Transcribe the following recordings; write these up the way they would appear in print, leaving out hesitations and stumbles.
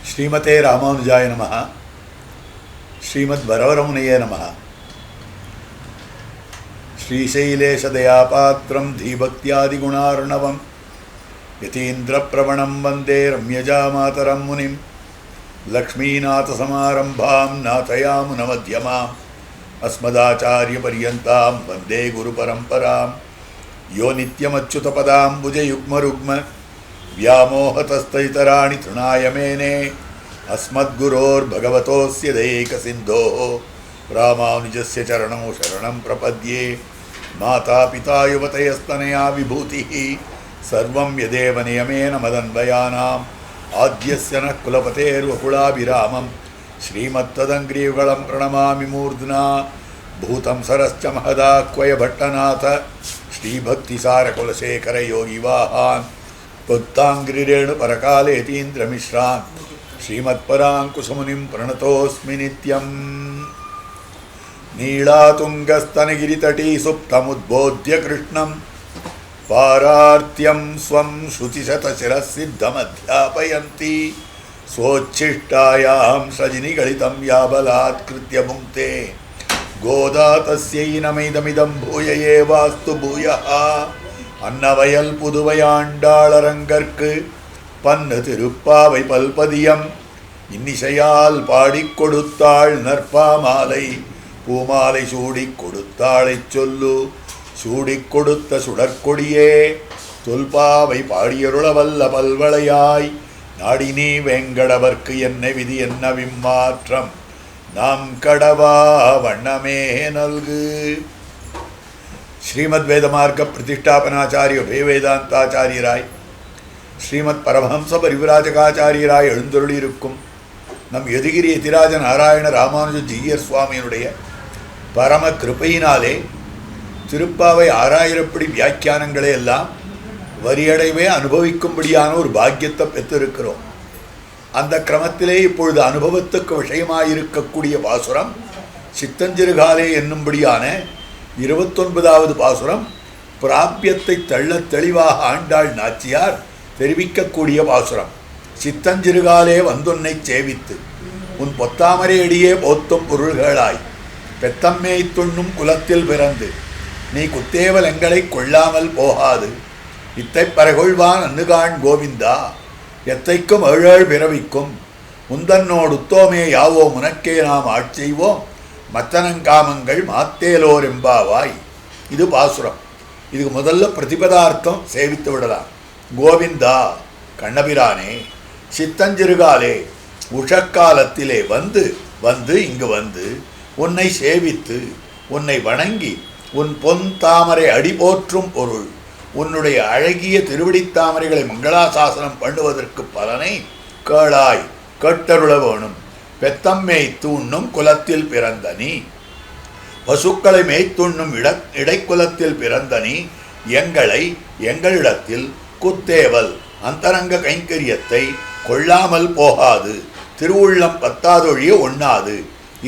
ஸ்ரீமதே ராமானுஜாய நமः. ஸ்ரீமத் வரவரமுனையே நமः. ஸ்ரீசைலேஷதயாபாத்திரம் தீபக்தியாதிகுணார்ணவம் யதீந்திரப்ரவணம் வந்தே ரம்யஜாமாதரம் முனிம் லக்ஷ்மீநாதசமாரம்பாம் நாதயாமுனமத்யமாம் அஸ்மதாச்சாரியபர்யந்தாம் வந்தே குருபரம்பராம் யோ நித்யமச்சுதபதாம்புஜயுக்மருக்ம व्यामोहतस्तैतराणि तृणाय मेने अस्मद्गुरोर्भगवतोऽस्य दयैकसिन्धोः रामानुजस्य चरणौ शरणं प्रपद्ये. मातापिता युवतयस्तनया विभूतिः सर्वं यदेव नियमेन मदन्वयानाम् आद्यस्य नः कुलपतेर्वकुलाभिरामं श्रीमत्तदङ्ग्रीयुगलं प्रणमामि मूर्ध्ना. भूतं सरश्च महदाक्वय भट्टनाथ श्रीभक्तिसारकुलशेखरयोगिवाहान् भक्तांग्रिरेणु परकालेतीन्द्रमिश्रान् श्रीमत्पराङ्कुशमुनिं प्रणतोऽस्मि नित्यम्. नीलातुङ्गस्तनगिरितटी सुप्तमुद्बोध्य कृष्णं पारार्त्यं स्वं श्रुतिशतशिरः सिद्धमध्यापयन्ती स्वोच्छिष्टायां सजिनिगलितं या बलात्कृत्य भुङ्क्ते गोदा तस्यै नमैदमिदं भूय एवास्तु भूयः. அன்னவயல் புதுவையாண்டாளரங்கற்கு பன்னு திருப்பாவை பல்பதியம் இன்னிசையால் பாடிக் கொடுத்தாள் நற்பாமாலை பூமாலை சூடிக் கொடுத்தாளைச் சொல்லு சூடிக் கொடுத்த சுடற்கொடியே தொல்பாவை பாடியருளவல்ல பல்வளையாய் நாடினீ வெங்கடவர்க்கு என்ன விதி என்ன விம்மாற்றம் நாம் கடவா வண்ணமே நல்கு. ஸ்ரீமத் வேதமார்க்க பிரதிஷ்டாபனாச்சாரிய வேதாந்தாச்சாரியராய் ஸ்ரீமத் பரமஹம்ச பரிவிராஜகாச்சாரியராய் எழுந்தருளியிருக்கும் நம் யதுகிரி யதிராஜ நாராயண ராமானுஜ ஜீயர் சுவாமியினுடைய பரம கிருபையினாலே திருப்பாவை 6000 படி வியாக்கியானங்களை எல்லாம் வரியடைவே அனுபவிக்கும்படியான ஒரு பாக்கியத்தை பெற்றிருக்கிறோம். அந்த கிரமத்திலே இப்பொழுது அனுபவத்துக்கு விஷயமாயிருக்கக்கூடிய பாசுரம் சித்தஞ்சிறுகாலே என்னும்படியான 29வது பாசுரம். பிராபியத்தை தள்ள தெளிவாக ஆண்டாள் நாச்சியார் தெரிவிக்கக்கூடிய பாசுரம். சித்தஞ்சிறுகாலே வந்துன்னை சேவித்து உன் பொத்தாமரை அடியே போத்தும் பொருள்களாய் பெத்தம்மை துண்ணும் குலத்தில் பிறந்து நீ குத்தேவல் எங்களை கொள்ளாமல் போகாது இத்தை பரகொள்வான் அன்னுகான் கோவிந்தா எத்தைக்கும் ஏழேழ் பிறவிக்கும் முந்தன்னோடு உத்தோமே யாவோ முனக்கே நாம் ஆட்செய்வோம் மத்தனங்காமங்கள் மாத்தேலோர் எம்பாவாய். இது பாசுரம். இதுக்கு முதல்ல பிரதிபதார்த்தம் சேவித்து விடலாம். கோவிந்தா கண்ணபிரானே சித்தஞ்சிறுகாலே உஷக்காலத்திலே வந்து வந்து இங்கு வந்து உன்னை சேவித்து உன்னை வணங்கி உன் பொன் தாமரை அடி போற்றும் பொருள் உன்னுடைய அழகிய திருவடித்தாமரைகளை மங்களாசாசனம் பண்ணுவதற்கு பலனை கேளாய் கேட்டருள வேணும். பெத்தம் மேய்த்துண்ணும் குலத்தில் பிறந்த நீ பசுக்களை மேய்த்துண்ணும் இடைக்குலத்தில் பிறந்த நீ எங்களிடத்தில் குத்தேவல் அந்தரங்க கைங்கரியத்தை கொள்ளாமல் போகாது திருவுள்ளம் பத்தாதொழிய ஒண்ணாது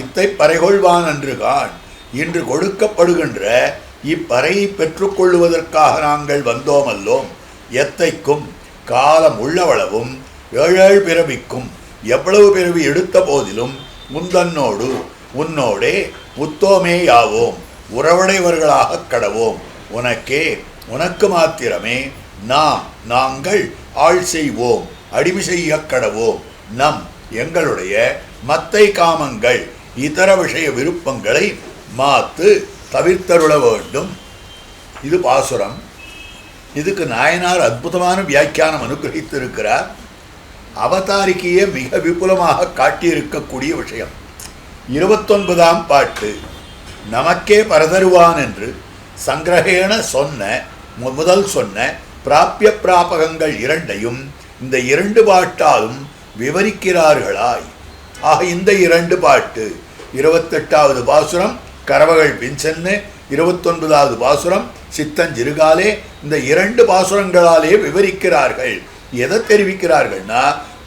இத்தை பறைகொள்வான் என்று கான். இன்று கொடுக்கப்படுகின்ற இப்பறையை பெற்றுக்கொள்வதற்காக நாங்கள் வந்தோமல்லோம். எத்தைக்கும் காலம் உள்ளவளவும் ஏழேழு பிறவிக்கும் எவ்வளவு பிறவி எடுத்த போதிலும் முந்தன்னோடு உன்னோடே உத்தோமே யாவோம் உறவடைவர்களாக கடவோம். உனக்கு மாத்திரமே நாங்கள் ஆள் செய்வோம் அடிமை செய்ய கடவோம். எங்களுடைய மத்தை காமங்கள் இதர விஷய விருப்பங்களை மாத்து தவிர்த்தருள வேண்டும். இது பாசுரம். இதுக்கு நாயனார் அற்புதமான வியாக்கியானம் அனுகிரகித்திருக்கிறார். அவதாரிக்கையே மிக விபுலமாக காட்டியிருக்கக்கூடிய விஷயம். 29ஆம் பாட்டு நமக்கே பரதருவான் என்று சங்கிரகேண முதல் சொன்ன பிராபிய பிராபகங்கள் இரண்டையும் இந்த 2 பாட்டாலும் விவரிக்கிறார்களாய். ஆக இந்த 2 பாட்டு 28வது பாசுரம் கரவகள் பின்சென்னு 29வது பாசுரம் சித்தஞ்சிறுகாலே இந்த 2 பாசுரங்களாலே விவரிக்கிறார்கள். எதை தெரிவிக்கிறார்கள்னா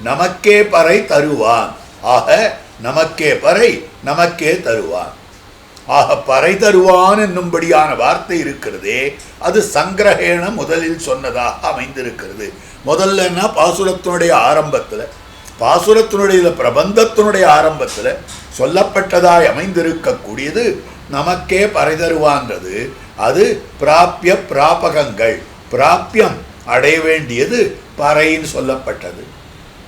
நமக்கே பறை தருவான். ஆக நமக்கே பறை நமக்கே தருவான். ஆக பறை தருவான் என்னும்படியான வார்த்தை இருக்கிறதே, அது சங்கிரகேண முதலில் சொன்னதாக அமைந்திருக்கிறது. முதல்லன்னா பாசுரத்தினுடைய ஆரம்பத்தில், பாசுரத்தினுடைய பிரபந்தத்தினுடைய ஆரம்பத்தில் சொல்லப்பட்டதாய் அமைந்திருக்கக்கூடியது நமக்கே பறை தருவான்றது. அது பிராப்பிய பிராபகங்கள், பிராப்பியம் அடைய வேண்டியது பறைன்னு சொல்லப்பட்டது,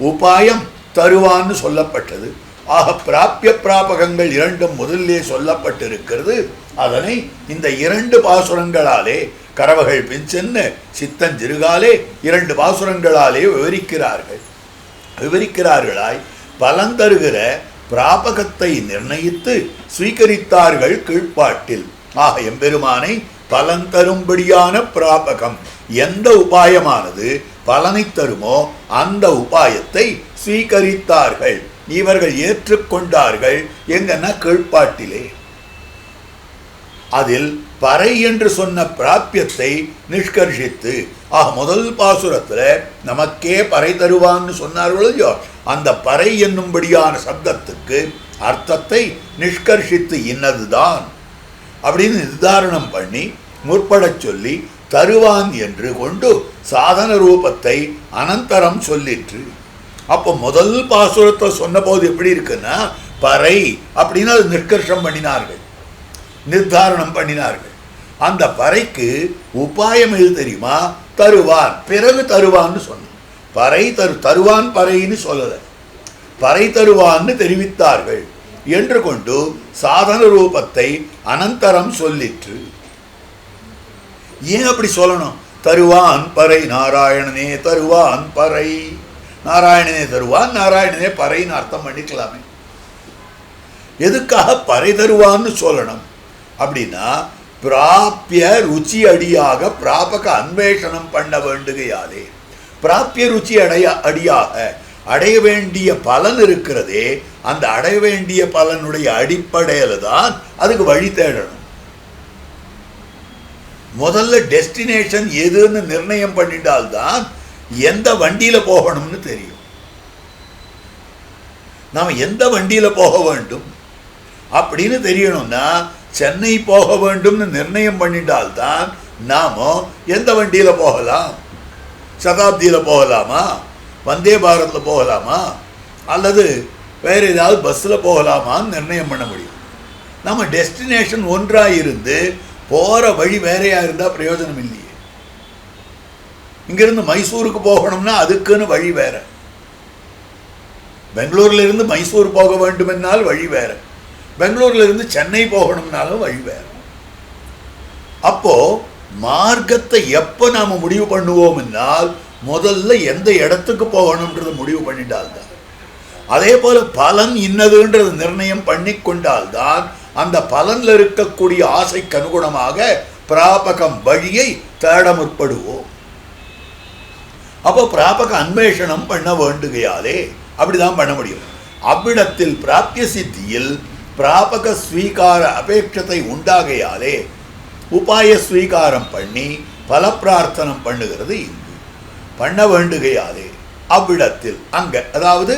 உபாயம் தருவான்னு சொல்லப்பட்டது. ஆக பிராப்பிய பிராபகங்கள் இரண்டும் முதலிலே சொல்லப்பட்டிருக்கிறது. அதனை இந்த 2 பாசுரங்களாலே கரவகள் பின்சென்னு சித்தஞ்சிறுகாலே 2 பாசுரங்களாலே விவரிக்கிறார்களாய் பலன் தருகிற பிராபகத்தை நிர்ணயித்து ஸ்வீகரித்தார்கள் கீழ்ப்பாட்டில். ஆக எம்பெருமானை பலன் தரும்படியான பிராபகம், எந்த உபாயமானது பலனை தருமோ அந்த உபாயத்தை ஸ்வீகரித்தார்கள், இவர்கள் ஏற்றுக்கொண்டார்கள். எங்கன்னா கீழ்ப்பாட்டிலே. அதில் பறை என்று சொன்ன பிராப்பியத்தை நிஷ்கர்ஷித்து, முதல் பாசுரத்தில் நமக்கே பறை தருவான்னு சொன்னார்களோ, அந்த பறை என்னும்படியான சப்தத்துக்கு அர்த்தத்தை நிஷ்கர்ஷித்து இன்னதுதான் அப்படின்னு நிர்தாரணம் பண்ணி முற்படச் சொல்லி தருவான் என்று கொண்டு சாதன ரூபத்தை அனந்தரம் சொல்லிற்று. அப்போ முதல் பாசுரத்தை சொன்ன போது எப்படி இருக்குன்னா பறை அப்படின்னு அது நிஷ்கர்ஷம் பண்ணினார்கள், நிர்தாரணம் பண்ணினார்கள். அந்த பறைக்கு உபாயம் எது தெரியுமா? தருவான், பிறகு தருவான்னு சொன்ன. பறை தருவான் பறைன்னு சொல்லலை, பறை தருவான்னு தெரிவித்தார்கள் என்று கொண்டு சாதன ரூபத்தை அனந்தரம் சொல்லிற்று. ஏன் அப்படி சொல்லணும்? தருவான் பறை நாராயணனே தருவான் பறை, நாராயணனே தருவான், நாராயணனே பறைன்னு அர்த்தம் பண்ணிக்கலாமே. எதுக்காக பறை தருவான்னு சொல்லணும் அப்படின்னா, பிராப்பிய ருச்சி அடியாக பிராபக அன்வேஷனம் பண்ண வேண்டுகையாலே, பிராப்பிய ருச்சி அடியாக அடைய வேண்டிய பலன் இருக்கிறதே, அந்த அடைய வேண்டிய பலனுடைய அடிப்படையில தான் அதுக்கு வழி தேடணும். முதல்ல டெஸ்டினேஷன் எதுன்னு நிர்ணயம் பண்ணிட்டால்தான் எந்த வண்டியில போகணும்னு தெரியும். நாம் எந்த வண்டியில போக வேண்டும் அப்படின்னு தெரியணும்னா சென்னை போக வேண்டும்னு நிர்ணயம் பண்ணிட்டால்தான் நாம எந்த வண்டியில போகலாம், சதாப்தியில போகலாமா, வந்தே பாரத்தில் போகலாமா, அல்லது வேறு ஏதாவது பஸ்ஸில் போகலாமான்னு நிர்ணயம் பண்ண முடியும். நம்ம டெஸ்டினேஷன் ஒன்றாக இருந்து போகிற வழி வேறையாக இருந்தால் பிரயோஜனம் இல்லையே. இங்கிருந்து மைசூருக்கு போகணும்னா அதுக்குன்னு வழி வேற, பெங்களூர்ல இருந்து மைசூர் போக வேண்டுமென்னால் வழி வேற, பெங்களூர்ல இருந்து சென்னை போகணும்னாலும் வழி வேற. அப்போ மார்க்கத்தை எப்போ நாம முடிவு பண்ணுவோம் என்றால் முதல்ல எந்த இடத்துக்கு போகணும்ன்றது முடிவு பண்ணிட்டால்தான். அதே போல பலன் இன்னதுன்றது நிர்ணயம் பண்ணி கொண்டால்தான் அந்த பலன்ல இருக்கக்கூடிய ஆசைக்கு அனுகுணமாக பிராபகம் வழியை தேட முற்படுவோம். அப்போ பிராபக அன்வேஷனம் பண்ண வேண்டுகையாலே அப்படிதான் பண்ண முடியும். அவ்விடத்தில் பிராப்திய சித்தியில் பிராபக ஸ்வீகார அபேட்சத்தை உண்டாகையாலே உபாய ஸ்வீகாரம் பண்ணி பல பிரார்த்தனம் பண்ணுகிறது இங்கு பண்ண வேண்டுகையாலே அவ்விடத்தில் அங்க, அதாவது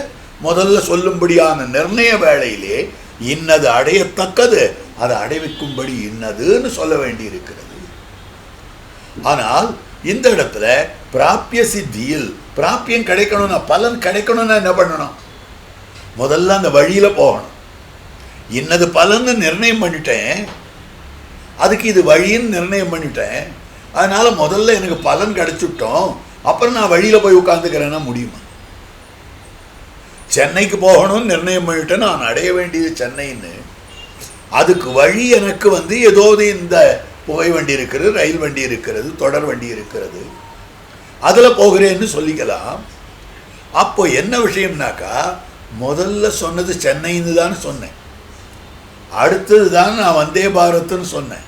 முதல்ல சொல்லும்படியான நிர்ணய வேளையிலே இன்னது அடையத்தக்கது அதை அடைவிக்கும்படி இன்னதுன்னு சொல்ல வேண்டி இருக்கிறது. ஆனால் இந்த இடத்துல பிராப்பிய சித்தியில் பிராப்பியம் கிடைக்கணும்னா, பலன் கிடைக்கணும்னா என்ன பண்ணணும்? முதல்ல அந்த வழியில போகணும். இன்னது பலன்னு நிர்ணயம் பண்ணிட்டேன், அதுக்கு இது வழின்னு நிர்ணயம் பண்ணிட்டேன், அதனால முதல்ல எனக்கு பலன் கிடைச்சிட்டோம், அப்புறம் நான் வழியில போய் உட்காந்துக்கிறேன்னா முடியுமா? சென்னைக்கு போகணும்னு நிர்ணயம் பண்ணிட்டேன், நான் அடைய வேண்டியது சென்னைன்னு, அதுக்கு வழி எனக்கு ஏதோ இந்த புகை வண்டி இருக்கிறது, ரயில் வண்டி இருக்கிறது, தொடர் வண்டி இருக்கிறது, அதில் போகிறேன்னு சொல்லிக்கலாம். அப்போ என்ன விஷயம்னாக்கா, முதல்ல சொன்னது சென்னைன்னு தான் சொன்னேன், அடுத்தது தான் நான் வந்தே பாரத்னு சொன்னேன்.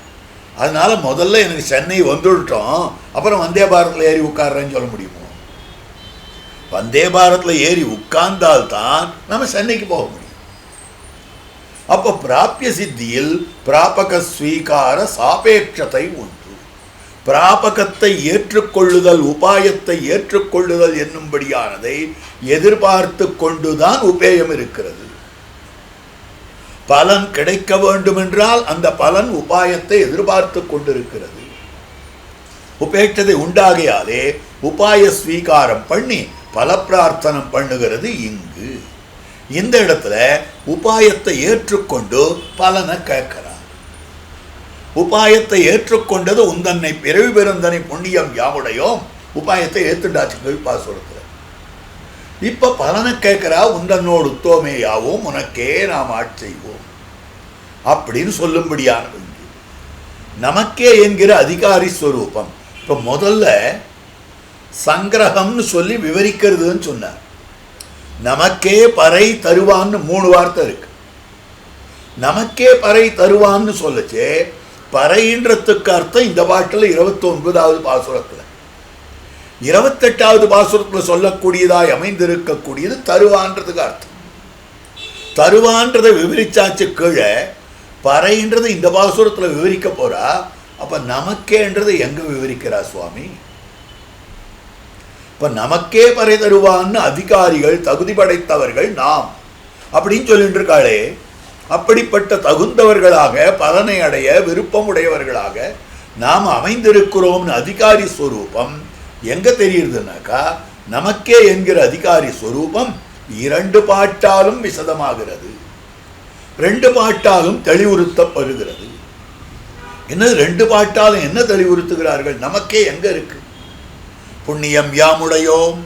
அதனால முதல்ல எனக்கு சென்னை வந்துவிட்டோம், அப்புறம் வந்தே பாரத்தில் ஏறி உட்கார்றேன்னு சொல்ல முடியுமோ? வந்தே பாரத்தில் ஏறி உட்கார்ந்தால்தான் நம்ம சென்னைக்கு போக முடியும். அப்போ பிராப்பிய சித்தியில் பிராபக ஸ்வீகார சாபேட்சத்தை உண்டு. பிராபகத்தை ஏற்றுக்கொள்ளுதல், உபாயத்தை ஏற்றுக்கொள்ளுதல் என்னும்படியானதை எதிர்பார்த்து கொண்டுதான் உபேயம் இருக்கிறது. பலன் கிடைக்க வேண்டுமென்றால் அந்த பலன் உபாயத்தை எதிர்பார்த்து கொண்டிருக்கிறது. உபேட்சதை உண்டாகையாலே உபாய ஸ்வீகாரம் பண்ணி பல பிரார்த்தனம் பண்ணுகிறது. இங்கு இந்த இடத்துல உபாயத்தை ஏற்றுக்கொண்டு பலனை கேட்கிறார். உபாயத்தை ஏற்றுக்கொண்டது உந்தன்னை பிறவி பெருந்தனை புண்ணியம் யாவுடையோம். உபாயத்தை ஏத்துண்டாச்சு கீழ்பாசுரத்தில். இப்ப பலனை கேட்கிறா, உந்தன்னோடு உத்தோமேயாவும் உனக்கே நாம் ஆட்செய்வோம் அப்படின்னு சொல்லும்படியானது. நமக்கே என்கிற அதிகாரி ஸ்வரூபம். இப்ப முதல்ல சங்கிரகம்னு சொல்லி விவரிக்கிறதுன்னு சொன்னார். நமக்கே பறை தருவான்னு 3 வார்த்தை இருக்கு. நமக்கே பறை தருவான்னு சொல்லச்சே பறைன்றதுக்கு அர்த்தம் இந்த பாட்டில் 29வது பாசுரத்தில், 28வது பாசுரத்தில் சொல்லக்கூடியதாய் அமைந்திருக்கக்கூடியது தருவான்றதுக்கு அர்த்தம். தருவான்றதை விவரிச்சாச்சு கீழே. பறைன்றது இந்த பாசுரத்தில் விவரிக்க போறா. அப்ப நமக்கேன்றது எங்க விவரிக்கிறா சுவாமி? இப்ப நமக்கே பறை தருவான்னு அதிகாரிகள் தகுதி படைத்தவர்கள் நாம் அப்படின்னு சொல்லிட்டு இருக்காளே. அப்படிப்பட்ட தகுந்தவர்களாக பலனை அடைய விருப்பம் உடையவர்களாக நாம் அமைந்திருக்கிறோம்னு அதிகாரி ஸ்வரூபம் எங்க தெரியுதுனாக்கா, நமக்கே என்கிற அதிகாரி ஸ்வரூபம் 2 பாட்டாலும் விசதமாகிறது, 2 பாட்டாலும் தெளிவுறுத்தப்படுகிறது. என்ன 2 பாட்டாலும் என்ன தெளிவுறுத்துகிறார்கள்? நமக்கே எங்க இருக்கு? புண்ணியம் யாமுடையோம்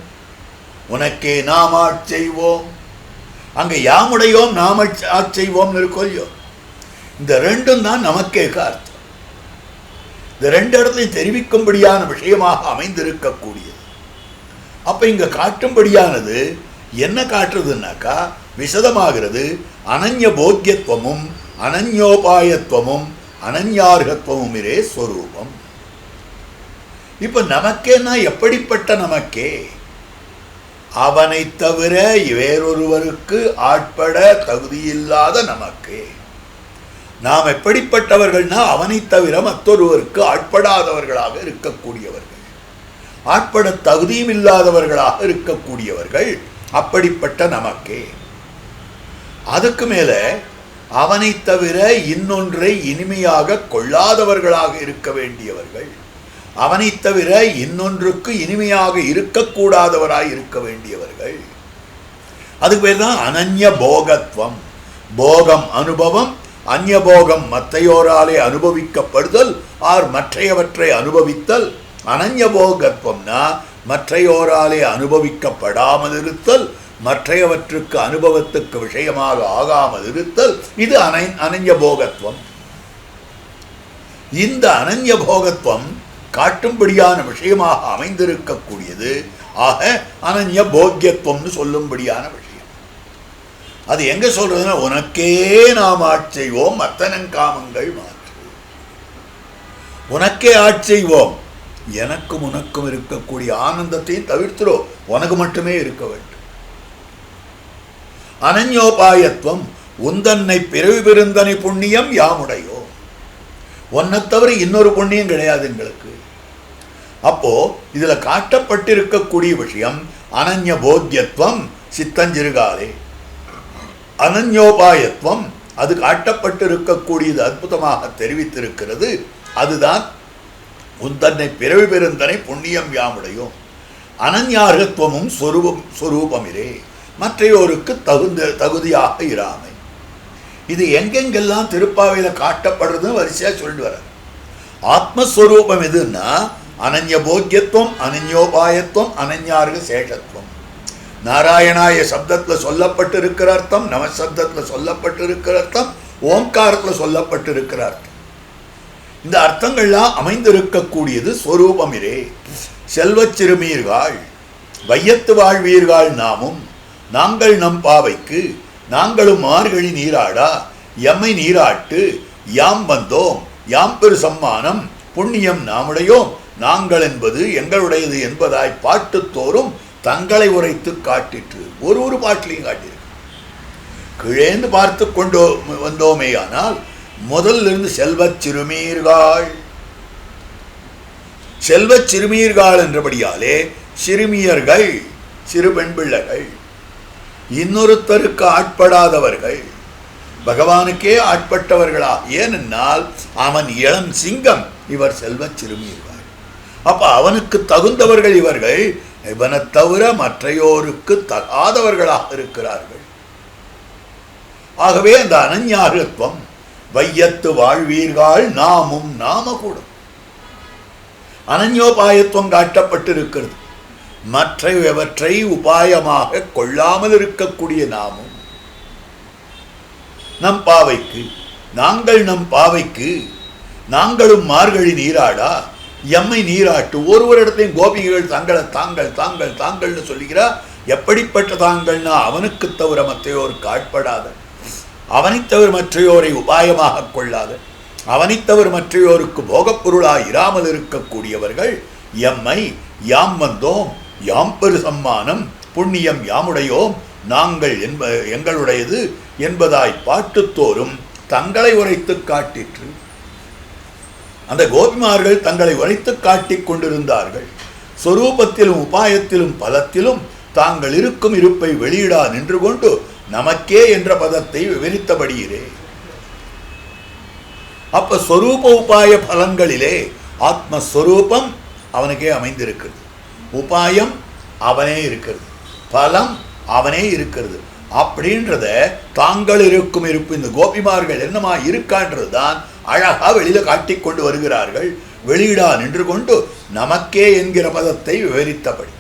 உனக்கே நாம் ஆட்செய்வோம். அங்க யாமுடையோம் நாம் ஆட்செய்வோம் இருக்கோல்லையோ, இந்த 2ம் தான் நமக்கே அர்த்தம். இந்த 2 இடத்தையும் தெரிவிக்கும்படியான விஷயமாக அமைந்திருக்கக்கூடியது. அப்ப இங்க காட்டும்படியானது என்ன காட்டுறதுன்னாக்கா, விசதமாகிறது அனன்ய போக்கியத்துவமும் அனன்யோபாயத்துவமும் அனன்யார்கத்துவமும் இரே ஸ்வரூபம். இப்ப நமக்கேன்னா எப்படிப்பட்ட நமக்கே? அவனை தவிர வேறொருவருக்கு ஆட்பட தகுதியில்லாத நமக்கே. நாம் எப்படிப்பட்டவர்கள்னா அவனை தவிர மற்றொருவருக்கு ஆட்படாதவர்களாக இருக்கக்கூடியவர்கள், ஆட்பட தகுதியும் இல்லாதவர்களாக இருக்கக்கூடியவர்கள். அப்படிப்பட்ட நமக்கே. அதுக்கு மேல அவனை தவிர இன்னொன்றை இனிமையாக கொள்ளாதவர்களாக இருக்க வேண்டியவர்கள், அவனை தவிர இன்னொன்றுக்கு இனிமையாக இருக்கக்கூடாதவராய் இருக்க வேண்டியவர்கள். அதுக்கு பேர் தான் அனன்ய போகத்துவம். போகம் அனுபவம், அந்நியபோகம் மற்றையோராலே அனுபவிக்கப்படுதல் ஆர் மற்றையவற்றை அனுபவித்தல். அனன்ய போகத்துவம்னா மற்றையோராலே அனுபவிக்கப்படாமல் இருத்தல், மற்றையவற்றுக்கு அனுபவத்துக்கு விஷயமாக ஆகாமல் இருத்தல். இது அனன்ய போகத்துவம். இந்த அனன்ய போகத்துவம் காட்டும்படியான விஷயமாக அமைந்திருக்கக்கூடியது. ஆக அனன்ய போக்கியத்துவம்னு சொல்லும்படியான விஷயம். அது எங்க சொல்றதுன்னா, உனக்கே நாம் ஆட்செய்வோம் மத்தனங்காமங்கள் மாற்று. உனக்கே ஆட்செய்வோம், எனக்கும் உனக்கும் இருக்கக்கூடிய ஆனந்தத்தையும் தவிர்த்துடும், உனக்கு மட்டுமே இருக்க வேண்டும். அனன்யோபாயத்துவம் உந்தன்னை பிறவி பெருந்தனை புண்ணியம் யாமுடையோ. ஒன்னை தவிர இன்னொரு புண்ணியம் கிடையாது எங்களுக்கு. அப்போ இதுல காட்டப்பட்டிருக்கக்கூடிய விஷயம் அனன்ய போத்தியத்துவம் சித்தஞ்சிறுகாலே. அனன்யோபாயத்துவம் அது காட்டப்பட்டிருக்கக்கூடியது அற்புதமாக தெரிவித்திருக்கிறது. அதுதான் உந்தன்னை பிறவி பெருந்தனை புண்ணியம் யாமுடையும். அனன்யார்கத்துவமும் சொரூபமிரே, மற்றையோருக்கு தகுதியாக இராமை. இது எங்கெங்கெல்லாம் திருப்பாவையில காட்டப்படுறதுன்னு வரிசையா சொல்லிட்டு வர. ஆத்மஸ்வரூபம் எதுன்னா அனன்ய போக்கியத்துவம், அனன்யோபாயத்துவம், அனன்யார்க சேஷத்துவம். நாராயணாய சப்தத்துல சொல்லப்பட்டு இருக்கிற அர்த்தம், நம சப்தத்துல சொல்லப்பட்டு இருக்கிற அர்த்தம், ஓம்காரத்துல சொல்லப்பட்டு இருக்கிற அர்த்தம். இந்த அர்த்தங்கள்லாம் அமைந்திருக்கக்கூடியது ஸ்வரூபமிரே. செல்வச் சிறுமீர்கள் வையத்து வாழ்வீர்கள் நாமும் நாங்கள் நம் பாவைக்கு நாங்களும் மார்கழி நீராடா எம்மை நீராட்டு யாம் வந்தோம் யாம் பெரு சம்மானம் புண்ணியம் நாமுடையோம் நாங்கள் என்பது எங்களுடையது என்பதாய் பாட்டுத்தோறும் தங்களை உரைத்து காட்டிற்று. ஒரு பாட்டிலையும் காட்டியிருக்கு. கிழேந்து பார்த்து கொண்டு வந்தோமேயானால் முதலிருந்து செல்வச் சிறுமீர்கள், செல்வச் சிறுமீர்கள் என்றபடியாலே சிறுமியர்கள், சிறு பெண் பிள்ளைகள், இன்னொருத்தருக்கு ஆட்படாதவர்கள், பகவானுக்கே ஆட்பட்டவர்களா? ஏனென்றால் அவன் இளம் சிங்கம், இவர் செல்வ சிறுமியர்கள். அப்ப அவனுக்கு தகுந்தவர்கள் இவர்கள். இவனை தவிர மற்றையோருக்கு தகாதவர்களாக இருக்கிறார்கள். ஆகவே அந்த அனன்யாகத்துவம், வையத்து வாழ்வீர்கள் நாமும் நாமகூடும், அனன்யோபாயத்துவம் காட்டப்பட்டிருக்கிறது. மற்றவற்றை உபாயமாக கொள்ளாமல் இருக்கக்கூடிய நாமும் நம் பாவைக்கு, நாங்கள் நம் பாவைக்கு, நாங்களும் மார்கழி நீராடா எம்மை நீராட்டு. ஒருவரிடத்தையும் கோபிகைகள் தங்களை தாங்கள் தாங்கள் தாங்கள்னு சொல்லுகிறா. எப்படிப்பட்ட தாங்கள்னா அவனுக்கு தவிர மற்றையோருக்கு ஆட்படாத, அவனை தவிர மற்றையோரை உபாயமாக கொள்ளாத, அவனை தவிர மற்றையோருக்கு போகப்பொருளாய் இராமல் இருக்கக்கூடியவர்கள் எம்மை யாம் வந்தோம், யாம் பெரு சம்மானம், புண்ணியம் யாமுடையோம், நாங்கள் எங்களுடையது என்பதாய் பாட்டுத்தோறும் தங்களை உரைத்து காட்டிற்று. அந்த கோபிமார்கள் தங்களை உரைத்து காட்டிக் கொண்டிருந்தார்கள். சொரூபத்திலும் உபாயத்திலும் பலத்திலும் தாங்கள் இருக்கும் இருப்பை வெளியிடா நின்று கொண்டு நமக்கே என்ற பதத்தை விவரித்தபடியிலே, அப்ப சொரூப உபாய பலன்களிலே ஆத்மஸ்வரூபம் அவனுக்கே அமைந்திருக்கிறது, உபாயம் அவனே இருக்கிறது, பலம் அவனே இருக்கிறது. அப்படின்றத தாங்கள் இருக்கும் இருப்பு இந்த கோபிமார்கள் என்னமா இருக்கான்றது தான் அழகா வெளியில காட்டிக் கொண்டு வருகிறார்கள். வெளியிடா நின்று கொண்டு நமக்கே என்கிற பதத்தை விவரித்தபடி,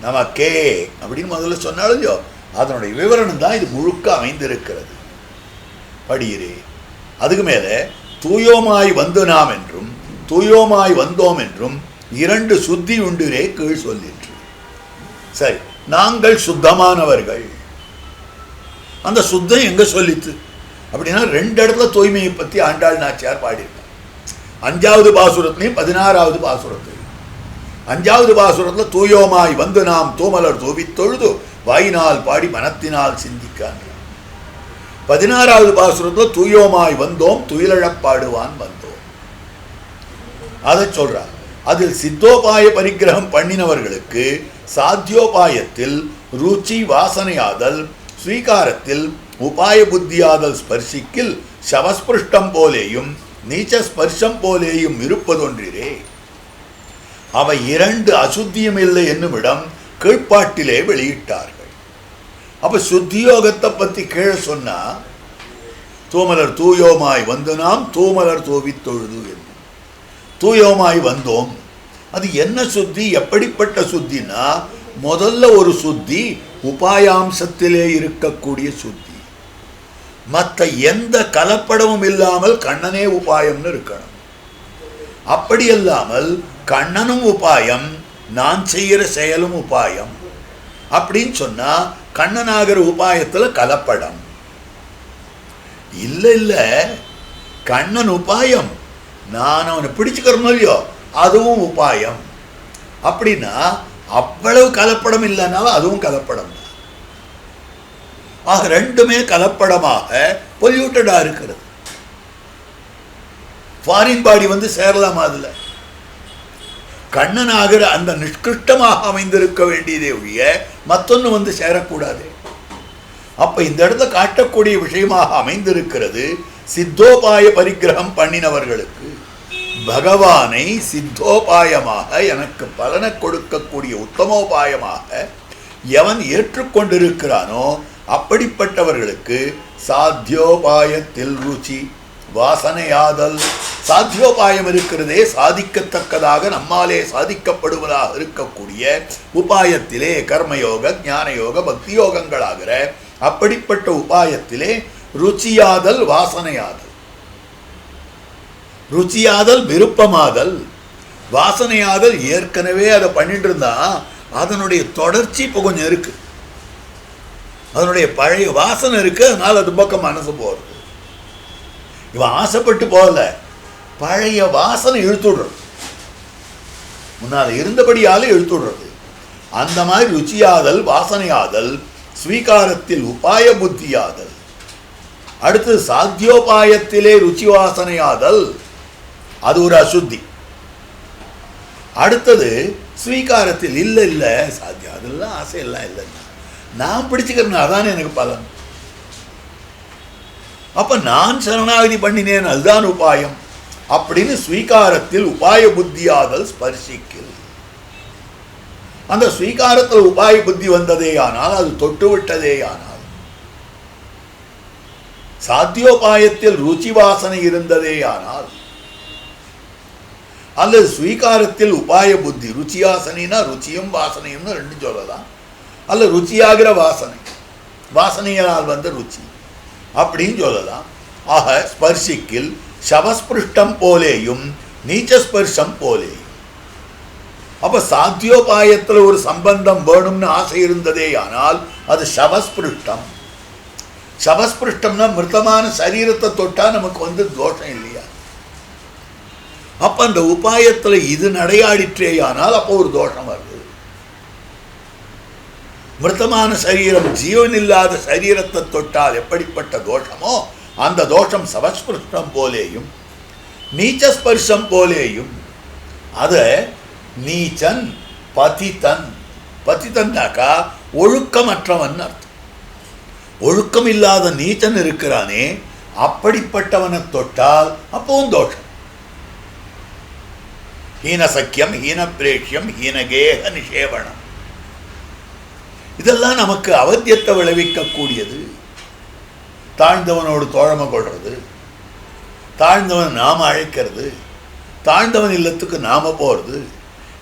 நமக்கே அப்படின்னு முதல்ல சொன்னாலும் அதனுடைய விவரணம் தான் இது முழுக்க அமைந்திருக்கிறது. படியிரே. அதுக்கு மேல தூயோமாய் வந்து நாம் என்றும் தூயோமாய் வந்தோம் என்றும் இரண்டு சுத்தி உண்டுரே கீழ் சொல்லிற்று. சரி, நாங்கள் சுத்தமானவர்கள். அந்த சுத்தம் எங்க சொல்லித்து அப்படின்னா, ரெண்டு இடத்துல தூய்மையை பற்றி ஆண்டாள் நாச்சியார் பாடியிருக்கார். 5வது பாசுரத்திலையும் 16வது பாசுரத்திலையும். 5வது பாசுரத்தில் தூயோமாய் வந்து நாம் தூமலர் தூவித்தொழுது வாயினால் பாடி மனத்தினால் சிந்திக்கான். 16வது பாசுரத்தில் தூயோமாய் வந்தோம் துயிலழப்பாடுவான் வந்தோம். அதை சொல்றார். அதில் சித்தோபாய பரிகிரகம் பண்ணினவர்களுக்கு சாத்தியோபாயத்தில் ருச்சி வாசனையாதல், ஸ்வீகாரத்தில் உபாய புத்தியாதல், ஸ்பர்சிக்கில் சவஸ்பிருஷ்டம் போலேயும் நீச்ச ஸ்பர்ஷம் போலேயும் இருப்பதொன்றிரே. அவை இரண்டு அசுத்தியும் இல்லை என்னுமிடம் கீழ்ப்பாட்டிலே வெளியிட்டார்கள். அப்ப சுத்தியோகத்தை பத்தி கீழே சொன்னா, தூமலர் தூயோமாய் வந்து நாம் தூமலர் தூவி தொழுது என்று தூயோமாய் வந்தோம். அது என்ன சுத்தி, எப்படிப்பட்ட சுத்தினா, முதல்ல ஒரு சுத்தி உபாயாம்சத்திலே இருக்கக்கூடிய சுத்தி. மற்ற எந்த கலப்படமும் இல்லாமல் கண்ணனே உபாயம்னு இருக்கணும். அப்படி இல்லாமல் கண்ணனும் உபாயம், நான் செய்கிற செயலும் உபாயம் அப்படின்னு சொன்னா கண்ணனாகிற உபாயத்துல கலப்படம் இல்ல. இல்ல, கண்ணன் உபாயம், நான் அவனை பிடிச்சுக்கிறோம் இல்லையோ அதுவும் உபாயம். அப்படின்னா அவ்வளவு கலப்படம் இல்லைனாலும் அதுவும் கலப்படம் தான். ஆக ரெண்டுமே கலப்படமாக பொல்யூட்டடா இருக்கிறது. ஃபாரின் பாடி வந்து சேரலாம். அதுல கண்ணனாகிற அந்த நிஷ்கிருஷ்டமாக அமைந்திருக்க வேண்டியதே ஒழிய மற்றொன்னு வந்து சேரக்கூடாது. அப்ப இந்த இடத்துல காட்டக்கூடிய விஷயமாக அமைந்திருக்கிறது சித்தோபாய பரிகிரகம் பண்ணினவர்களுக்கு. பகவானை சித்தோபாயமாக எனக்கு பலனை கொடுக்கக்கூடிய உத்தமோபாயமாக எவன் ஏற்றுக்கொண்டிருக்கிறானோ அப்படிப்பட்டவர்களுக்கு சாத்தியோபாயத்தில் ருச்சி வாசனையாதல். சாத்தியோபாயம் இருக்கிறதே, சாதிக்கத்தக்கதாக நம்மாலே சாதிக்கப்படுவதாக இருக்கக்கூடிய உபாயத்திலே கர்மயோக ஞானயோக பக்தி யோகங்களாகிற அப்படிப்பட்ட உபாயத்திலே ருச்சியாதல் வாசனையாதல். ருச்சியாதல் விருப்பமாதல், வாசனையாதல் ஏற்கனவே அதை பண்ணிட்டு இருந்தா அதனுடைய தொடர்ச்சி இப்போ கொஞ்சம் இருக்கு, அதனுடைய பழைய வாசனை இருக்கு, அதனால அது பக்கம் மனசு போறது. இவன் ஆசைப்பட்டு போகல, பழைய வாசனை இழுத்துடுறது, முன்னால் இருந்தபடியால இழுத்துடுறது. அந்த மாதிரி ருச்சியாதல் வாசனையாதல், ஸ்வீகாரத்தில் உபாய புத்தியாதல், அடுத்து சாத்தியோபாயத்திலே ருச்சி வாசனையாதல், அது ஒரு அசுத்தி. அடுத்தது ஸ்வீகாரத்தில் இல்லை இல்லை சாத்தியம், அதெல்லாம் ஆசையெல்லாம் இல்லைன்னா நான் பிடிச்சுக்கிறேன், அதானே எனக்கு பலன். அப்ப நான் சரணாகதி பண்ணினேன், அதுதான் உபாயம் அப்படின்னு ஸ்வீகாரத்தில் உபாய புத்தியாதல் ஸ்பர்சிக்கில். அந்த ஸ்வீகாரத்தில் உபாய புத்தி வந்ததே ஆனால், அது தொட்டு விட்டதே ஆனால், சாத்தியோபாயத்தில் ருச்சி வாசனை இருந்ததே ஆனால், அல்லது ஸ்வீகாரத்தில் உபாய புத்தி, ருச்சியாசனா ருச்சியும் வாசனையும் ரெண்டு சொல்லலாம், அல்ல ருச்சியாகிற வாசனை, வாசனையால் வந்த ருச்சி அப்படின்னு சொல்லலாம். ஆக ஸ்பர்சிக்கில் சவஸ்பிருஷ்டம் போலேயும் நீச்சஸ்பர்ஷம் போலேயும். அப்ப சாத்தியோபாயத்தில் ஒரு சம்பந்தம் வேணும்னு ஆசை இருந்ததே ஆனால் அது சவஸ்பிருஷ்டம். சவஸ்பிருஷ்டம்னா மிருதமான சரீரத்தை தொட்டா நமக்கு தோஷம் இல்லையா? அப்ப அந்த உபாயத்துல இது நடையாடிற்றேயானால் அப்போ ஒரு தோஷம் வருது. மிருதமான சரீரம், ஜீவன் இல்லாத சரீரத்தை தொட்டால் எப்படிப்பட்ட தோஷமோ அந்த தோஷம் சவஸ்பிருஷ்டம் போலேயும் நீச்சஸ்பர்ஷம் போலேயும். அத நீச்சன் பதிதன், பதிதன்னாக்கா ஒழுக்கமற்றவன் அர்த்தம். ஒழுக்கம் இல்லாத நீச்சன் இருக்கிறானே அப்படிப்பட்டவனை தொட்டால் அப்பவும் தோஷம். ஹீன சக்கியம், ஹீன பிரேஷ்யம், ஹீனகேக நிஷேவனம், இதெல்லாம் நமக்கு அவத்தியத்தை விளைவிக்கக்கூடியது. தாழ்ந்தவனோடு தோழமை கொள்றது, தாழ்ந்தவன் நாம அழைக்கிறது, தாழ்ந்தவன் இல்லத்துக்கு நாம போறது,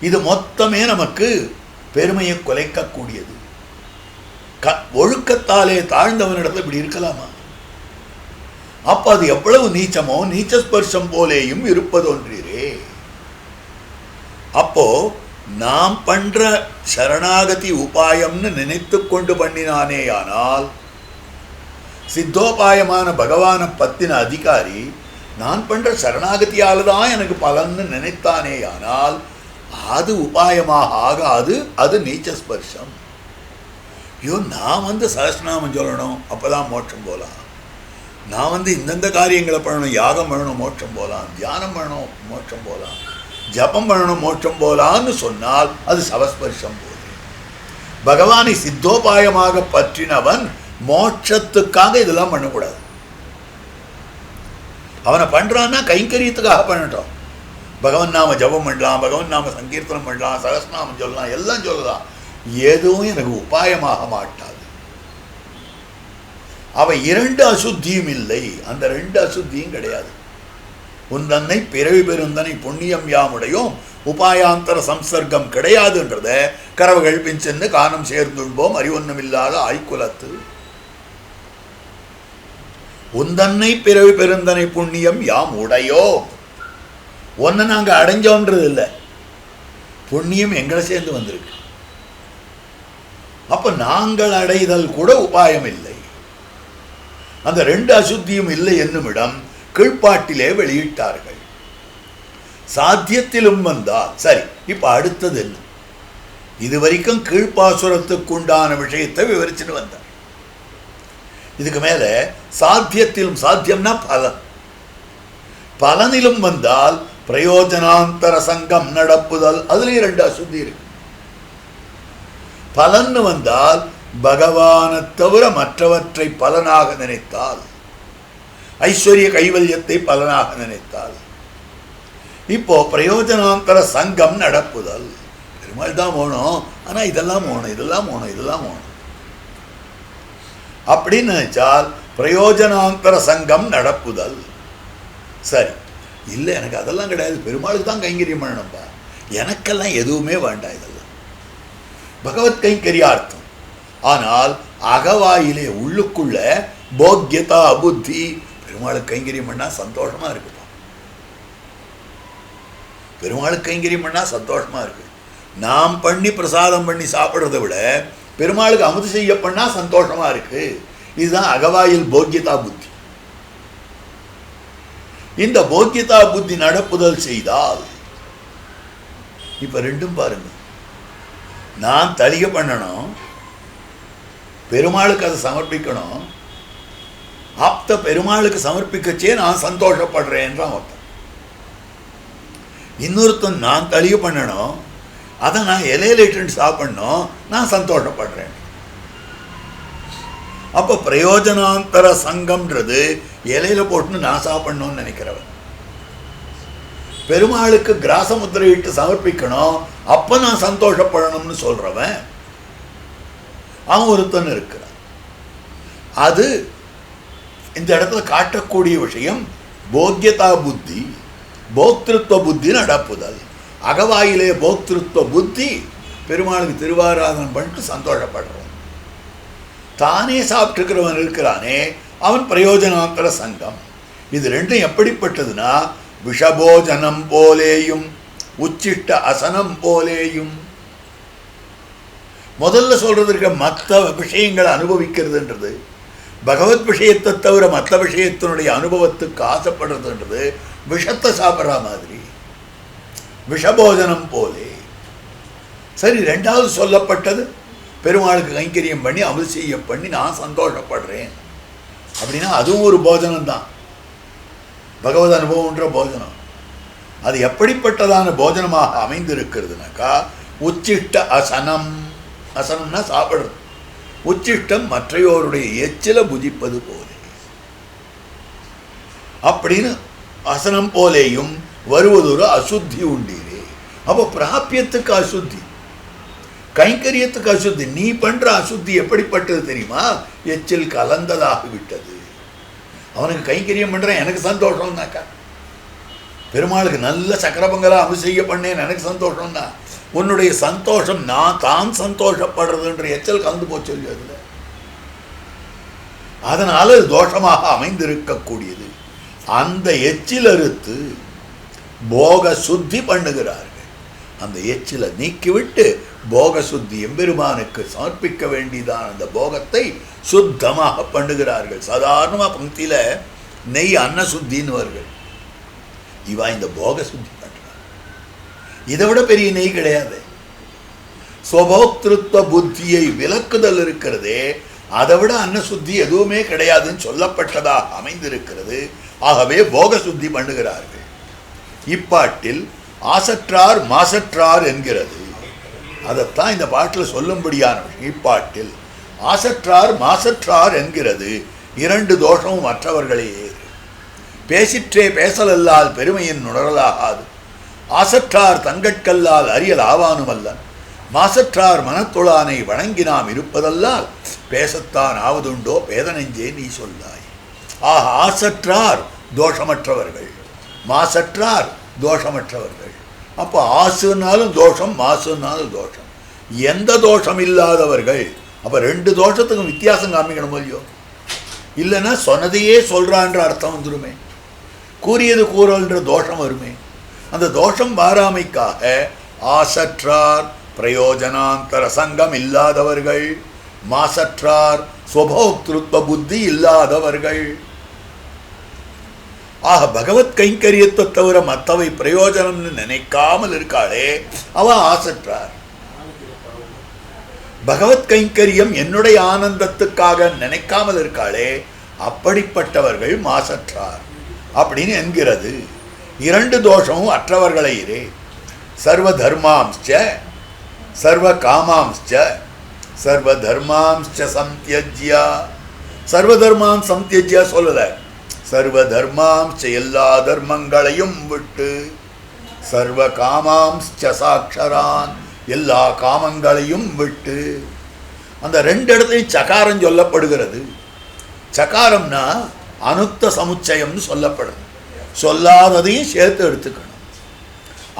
இது மொத்தமே நமக்கு பெருமையை குலைக்கக்கூடியது. ஒழுக்கத்தாலே தாழ்ந்தவனிடத்துல இப்படி இருக்கலாமா? அப்ப அது எவ்வளவு நீச்சமோ நீச்சஸ்பர்ஷம் போலேயும் இருப்பது ஒன்றீரே. அப்போ நாம் பண்ற சரணாகதி உபாயம்னு நினைத்து கொண்டு பண்ணினானேயானால், சித்தோபாயமான பகவானை பத்தின அதிகாரி நான் பண்ற சரணாகதியால் தான் எனக்கு பலன்னு நினைத்தானேயானால் அது உபாயமாக ஆகாது, அது நீச்சஸ்பர்ஷம். ஐயோ, நான் சஹஸ்ரநாமம் சொல்லணும் அப்பதான் மோட்சம் போகலாம், நான் இந்தந்த காரியங்களை பண்ணணும், யாகம் பண்ணணும் மோட்சம் போகலாம், தியானம் பண்ணணும் மோட்சம் போகலாம், ஜபம் பண்ணணும் மோட்சம் போலான்னு சொன்னால் அது சவஸ்பர்ஷம் போது. பகவானை சித்தோபாயமாக பற்றினவன் மோட்சத்துக்காக இதெல்லாம் பண்ணக்கூடாது. அவனை பண்றான்னா கைங்கரியத்துக்காக பண்ணட்டும். பகவன் நாம ஜபம் பண்ணலாம், பகவன் நாம சங்கீர்த்தனம் பண்ணலாம், சகஸ்ரநாமம் சொல்லலாம், எல்லாம் சொல்லலாம். எதுவும் எனக்கு உபாயமாக மாட்டாது. அவ இரண்டு அசுத்தியும் இல்லை, அந்த ரெண்டு அசுத்தியும் கிடையாது. உந்தன்னை பிறவி பெருந்தனை புண்ணியம் யாமுடையோம் உபாயாந்தர சம்சர்க்கம் கிடையாதுன்றத கரவுகள் பின் சென்று காணம் சேர்ந்துள்போம் அறிவொன்னுமில்லாத ஆய்குலத்து. உந்தன்னை பிறவி பெருந்தனை புண்ணியம் யாம் உடையோ, ஒன்ன நாங்க அடைஞ்சோன்றது இல்லை, புண்ணியம் எங்களை சேர்ந்து வந்திருக்கு. அப்ப நாங்கள் அடைதல் கூட உபாயம் இல்லை. அந்த ரெண்டு அசுத்தியும் இல்லை என்னுமிடம் கீழ்ப்பாட்டிலே வெளியிட்டார்கள். சாத்தியத்திலும் வந்தால் சரி. இப்ப அடுத்தது என்ன? இதுவரைக்கும் கீழ்ப்பாசுரத்துக்கு உண்டான விஷயத்தை விவரிச்சுட்டு வந்தார். இதுக்கு மேல சாத்தியத்திலும், சாத்தியம்னா பலன், பலனிலும் வந்தால் பிரயோஜனாந்தர சங்கம் நடப்புதல், அதுலயும் ரெண்டு அசுத்தி இருக்கு. பலன் வந்தால் பகவானை தவிர மற்றவற்றை பலனாக நினைத்தால், ஐஸ்வர்ய கைவல்யத்தை பலனாக நினைத்தால். இப்போ பிரயோஜனாந்தர சங்கம் நடப்புதல், பெருமாள் தான் போனோம், ஆனா இதெல்லாம் போகணும், இதெல்லாம் போகணும், இதெல்லாம் போகணும் அப்படின்னு நினைச்சால் பிரயோஜனாந்தர சங்கம் நடப்புதல். சரி, இல்லை எனக்கு அதெல்லாம் கிடையாது, பெருமாளுக்கு தான் கைங்கரியம் பண்ணணும்பா, எனக்கெல்லாம் எதுவுமே வேண்டாம், இதெல்லாம் பகவத் கைங்கரியார்த்தம். ஆனால் அகவாயிலே உள்ளுக்குள்ள போக்கியதா புத்தி, பெருமாளுக்கு கைங்கரியம் பண்ணா சந்தோஷமா இருக்குப்பா, பெருமாளுக்கு கைங்கரியம் பண்ணா சந்தோஷமா இருக்கு. நாம் பண்ணி பிரசாதம் பண்ணி சாப்பிட்றதை விட பெருமாளுக்கு அமுது செய்ய பண்ணா சந்தோஷமா இருக்கு. இதுதான் அகவாயில் போக்கியதா புத்தி. இந்த போக்கியதா புத்தி நடப்புதல் செய்தால் இப்ப ரெண்டும் பாருங்க, நான் தலிகை பண்ணணும், பெருமாளுக்கு அதை சமர்ப்பிக்கணும், ஆப்த பெருமாளுக்கு சமர்ப்பிக்கச்சே நான் சந்தோஷப்படுறேன்றான் ஒருத்தன். இன்னொருத்தன் நான் தலிகை பண்ணணும், அதை நான் இலையிலேட்டு சாப்பிடணும், நான் சந்தோஷப்படுறேன். அப்போ பிரயோஜனாந்தர சங்கம்ன்றது இலையில போட்டுன்னு நான் சாப்பிடணும்னு நினைக்கிறவன், பெருமாளுக்கு கிராச முத்திரையிட்டு சமர்ப்பிக்கணும் அப்ப நான் சந்தோஷப்படணும்னு சொல்றவன் அவன் ஒருத்தன் இருக்கிறான். அது இந்த இடத்துல காட்டக்கூடிய விஷயம் போக்கியதா புத்தி, போக்திருத்துவ புத்தி நடப்புதல். அகவாயிலே போக்திருத்துவ புத்தி, பெருமாளுக்கு திருவாராதனம் பண்ணிட்டு சந்தோஷப்படுறவன். தானே சாப்பிட்டுக்கிறவன் இருக்கிறானே அவன் பிரயோஜனாந்தர சங்கம். இது ரெண்டும் எப்படிப்பட்டதுன்னா விஷபோஜனம் போலேயும் உச்சிஷ்ட அசனம் போலேயும். முதல்ல சொல்றது இருக்க மற்ற விஷயங்களை அனுபவிக்கிறதுன்றது, பகவத் விஷயத்தை தவிர மற்ற விஷயத்தினுடைய அனுபவத்துக்கு ஆசைப்படுறதுன்றது விஷத்தை சாப்பிட்ற மாதிரி, விஷபோஜனம் போலே. சரி, ரெண்டாவது சொல்லப்பட்டது பெருமாளுக்கு கைங்கரியம் பண்ணி அபிஷேகம் பண்ணி நான் சந்தோஷப்படுறேன் அப்படின்னா அதுவும் ஒரு போஜனம் தான், பகவத் அனுபவம்ன்ற போஜனம். அது எப்படிப்பட்டதான போஜனமாக அமைந்திருக்கிறதுனாக்கா உச்சிஷ்ட அசனம். அசனம்னா சாப்பிடுறது, உச்சிஷ்டம் மற்றையோருடைய எச்சில புஜிப்பது போலே. அப்படின்னு அசனம் போலேயும் வருவதொரு அசுத்தி உண்டீரே. அப்போ பிராபியத்துக்கு அசுத்தி, கைங்கரியத்துக்கு அசுத்தி. நீ பண்ற அசுத்தி எப்படிப்பட்டது தெரியுமா? எச்சில் கலந்ததாகிவிட்டது. அவனுக்கு கைங்கரியம் பண்றேன் எனக்கு சந்தோஷம்னாக்கா, பெருமாளுக்கு நல்ல சக்கரபங்களா அபிஷேகம் பண்ணேன் எனக்கு சந்தோஷம் தான். உன்னுடைய சந்தோஷம் நான் தான் சந்தோஷப்படுறதுன்ற எச்சல் கலந்து போச்சு அதுல. அதனால தோஷமாக அமைந்திருக்கக்கூடியது. அந்த எச்சில் அறுத்து போக சுத்தி பண்ணுகிறார்கள். அந்த எச்சிலை நீக்கிவிட்டு போக சுத்தி எம்பெருமானுக்கு சமர்ப்பிக்க வேண்டியதான அந்த போகத்தை சுத்தமாக பண்ணுகிறார்கள். சாதாரணமா பங்கில நெய் அன்ன சுத்தின்னுவார்கள், இவா இந்த போக சுத்தி பண்றாங்க. இதை விட பெரிய நெய் கிடையாது. ஸ்வபோக்திருத்துவ புத்தியை விலக்குதல் இருக்கிறதே, அதை விட அன்ன சுத்தி எதுவுமே கிடையாதுன்னு சொல்லப்பட்டதாக அமைந்திருக்கிறது. ஆகவே போக சுத்தி பண்ணுகிறார்கள். இப்பாட்டில் ஆசற்றார் மாசற்றார் என்கிறது. அதைத்தான் இந்த பாட்டில் சொல்லும்படியான இப்பாட்டில் ஆசற்றார் மாசற்றார் என்கிறது. இரண்டு தோஷமும் மற்றவர்களே. பேசிற்றே பேசலல்லால் பெருமையின் உணரலாகாது. ஆசற்றார் தங்கட்கல்லால் அறியல் ஆவானுமல்லன். மாசற்றார் மனத்தொழானை வணங்கி நாம் இருப்பதல்லால் பேசத்தான் ஆவதுண்டோ பேதனெஞ்சே நீ சொல்லாய். ஆக ஆசற்றார் தோஷமற்றவர்கள், மாசற்றார் தோஷமற்றவர்கள். அப்போ ஆசுனாலும் தோஷம், மாசுனாலும் தோஷம். எந்த தோஷம் இல்லாதவர்கள். அப்போ ரெண்டு தோஷத்துக்கும் வித்தியாசம் காமிக்கணும் இல்லையோ? இல்லைன்னா சொன்னதையே சொல்றான்ற அர்த்தம் வந்துருமே, கூறியது கூறல்ன்ற தோஷம் வருமே. அந்த தோஷம் வாராமைக்காக ஆசற்றார் பிரயோஜனாந்தர சங்கம் இல்லாதவர்கள், மாசற்றார் ஸ்வபோக்திருத்வ புத்தி இல்லாதவர்கள். ஆக பகவத் கைங்கரியத்தை தவிர மற்றவை பிரயோஜனம்னு நினைக்காமல் இருக்காளே அவ ஆசற்றார். பகவத் கைங்கரியம் என்னுடைய ஆனந்தத்துக்காக நினைக்காமல் இருக்காளே அப்படிப்பட்டவர்கள் மாசற்றார் அப்படின்னு என்கிறது. இரண்டு தோஷமும் அற்றவர்களே. சர்வ தர்மாம்ச்ச சர்வ காமாம்ச்ச சர்வ தர்மாம்ச்ச சம்த்யஜ்யா. சர்வ தர்மாம் சம்த்யஜ்யா சொல்லல, சர்வ தர்மாம்ச்ச எல்லா தர்மங்களையும் விட்டு, சர்வ காமாம்ச்ச சாட்சரான் எல்லா காமங்களையும் விட்டு. அந்த ரெண்டு இடத்துலையும் சகாரம் சொல்லப்படுகிறது. சகாரம்னா அனுக்த சமுச்சயம்னு சொல்லப்படுது. சொல்லாததையும் சேர்த்து எடுத்துக்கணும்.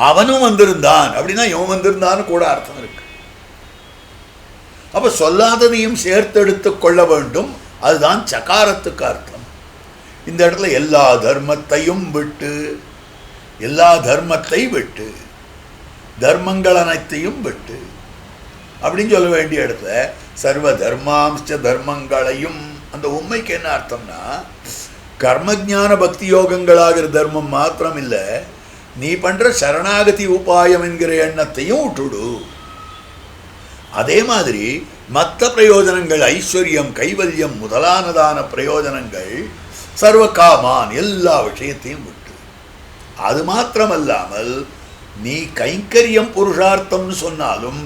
அவனும் வந்திருந்தான் அப்படின்னா இவன் வந்திருந்தான்னு கூட அர்த்தம் இருக்கு. அப்ப சொல்லாததையும் சேர்த்து எடுத்து கொள்ள வேண்டும். அதுதான் சகாரத்துக்கு அர்த்தம். இந்த இடத்துல எல்லா தர்மத்தையும் விட்டு, எல்லா தர்மத்தை விட்டு, தர்மங்கள் அனைத்தையும் விட்டு அப்படின்னு சொல்ல வேண்டிய இடத்துல சர்வ தர்மாம்ச தர்மங்களையும். அந்த உண்மைக்கு என்ன அர்த்தம்னா கர்மஜான பக்தி யோகங்களாகிற தர்மம் மாத்திரம் இல்லை, நீ பண்ற சரணாகதி உபாயம் என்கிற எண்ணத்தையும் விட்டுடு. அதே மாதிரி மற்ற பிரயோஜனங்கள், ஐஸ்வர்யம் கைவல்யம் முதலானதான பிரயோஜனங்கள், சர்வ காமான் எல்லா விஷயத்தையும் விட்டு. அது மாத்திரமல்லாமல் நீ கைங்கரியம் புருஷார்த்தம்னு சொன்னாலும்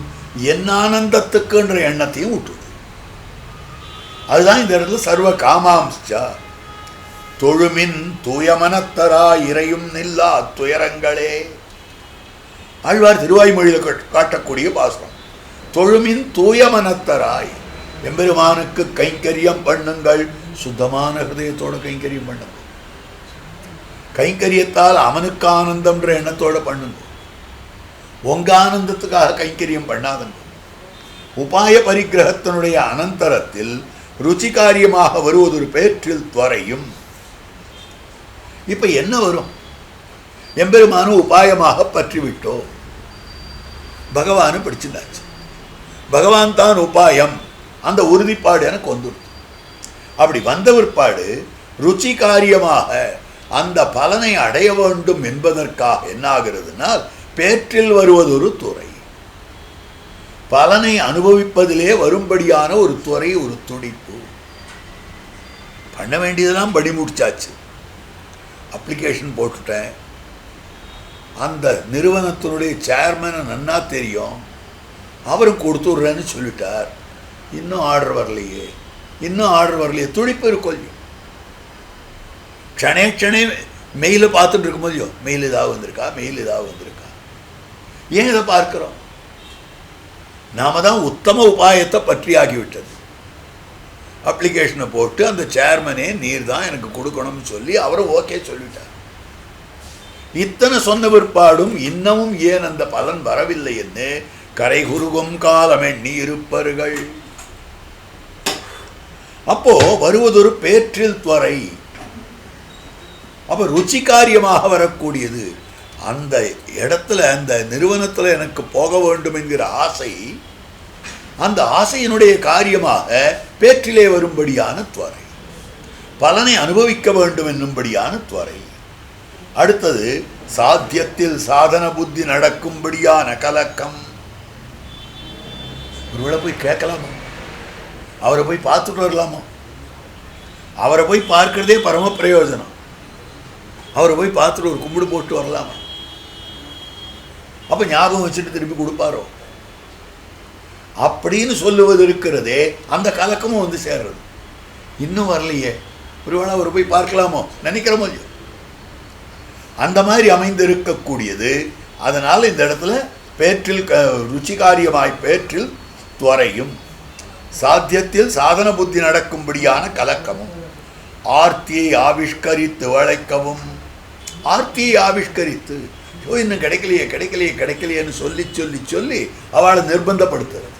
என் ஆனந்தத்துக்குன்ற எண்ணத்தையும் விட்டுடு. அதுதான் இந்த இடத்துல சர்வ காமாம்சா. தொழுமின் தூயமனத்தராய் இறையும் நில்லா துயரங்களே. ஆழ்வார் திருவாய்மொழியில் காட்டக்கூடிய பாசுரம். தொழுமின் தூயமனத்தராய், எம்பெருமானுக்கு கைங்கரியம் பண்ணுங்கள், சுத்தமான ஹிருதயத்தோட கைங்கரியம் பண்ணுங்க. கைங்கரியத்தால் அவனுக்கு ஆனந்தம்ன்ற எண்ணத்தோட பண்ணுங்க. உங்க ஆனந்தத்துக்காக கைங்கரியம் பண்ணாதுங்க. உபாய பரிகிரகத்தினுடைய அனந்தரத்தில் ருச்சிகாரியமாக வருவதொரு பேற்றில் துவரையும். இப்ப என்ன வரும்? எம்பெருமானு உபாயமாக பற்றிவிட்டோம், பகவானு பிடிச்சிருந்தாச்சு, பகவான் தான் உபாயம், அந்த உறுதிப்பாடு எனக்கு வந்துடுது. அப்படி வந்த பிற்பாடு ருச்சி காரியமாக அந்த பலனை அடைய வேண்டும் என்பதற்காக என்ன ஆகிறதுனால் பேற்றில் வருவதொரு துறை, பலனை அனுபவிப்பதிலே வரும்படியான ஒரு துறை, ஒரு துடிப்பு. பண்ண வேண்டியதெல்லாம் படி முடிச்சாச்சு, அப்ளிகேஷன் போட்டுட்டேன். அந்த நிறுவனத்தினுடைய சேர்மனை நன்னா தெரியும், அவரும் கொடுத்துட்றேன்னு சொல்லிட்டார். இன்னும் ஆர்டர் வரலையே, இன்னும் ஆர்டர் வரலையே, துடிப்பு இருக்கும். க்ஷணே க்ஷணே மெயிலை பார்த்துட்டு இருக்கும்போது மெயில் ஏதாவது வந்திருக்கா, மெயில் ஏதாவது வந்திருக்கா. ஏன் இதை பார்க்கிறோம்? நாம தான் உத்தம உபாயத்தை பற்றி ஆகிவிட்டது. அப்ளிகேஷனை போட்டு அந்த சேர்மனே நீர் தான் எனக்கு கொடுக்கணும்னு சொல்லி அவரும் ஓகே சொல்லிட்டார். இத்தனை சொன்ன பிற்பாடும் இன்னமும் ஏன் அந்த பலன் வரவில்லை என்று கரை குருகும் காலம் எண்ணி இருப்பர்கள். அப்போ வருவதொரு பேற்றில் துறை. அப்ப ருச்சி காரியமாக வரக்கூடியது. அந்த இடத்துல, அந்த நிறுவனத்தில் எனக்கு போக வேண்டும் என்கிற ஆசை, அந்த ஆசையினுடைய காரியமாக பேற்றிலே வரும்படியான துறை, பலனை அனுபவிக்க வேண்டும் என்னும்படியான துறை. அடுத்தது சாத்தியத்தில் சாதன புத்தி நடக்கும்படியான கலக்கம். ஒருவேளை போய் கேட்கலாமா, அவரை போய் பார்த்துட்டு வரலாமா? அவரை போய் பார்க்கிறதே பரம பிரயோஜனம். அவரை போய் பார்த்துட்டு ஒரு கும்பிடு போட்டு வரலாமா? அப்ப ஞாபகம் வச்சுட்டு திருப்பி கொடுப்பாரோ அப்படின்னு சொல்லுவது இருக்கிறதே, அந்த கலக்கமும் வந்து சேர்றது. இன்னும் வரலையே, ஒருவேளை அவரை போய் பார்க்கலாமோ நினைக்கிறோமோ இல்லையோ, அந்த மாதிரி அமைந்திருக்கக்கூடியது. அதனால் இந்த இடத்துல பேற்றில் ருச்சிகாரியமாய் பேற்றில் துவரையும், சாத்தியத்தில் சாதன புத்தி நடக்கும்படியான கலக்கமும், ஆர்த்தியை ஆவிஷ்கரித்து வளைக்கவும். ஆர்த்தியை ஆவிஷ்கரித்து இன்னும் கிடைக்கலையே கிடைக்கலையே கிடைக்கலையேன்னு சொல்லி சொல்லி சொல்லி அவளை நிர்பந்தப்படுத்துறது,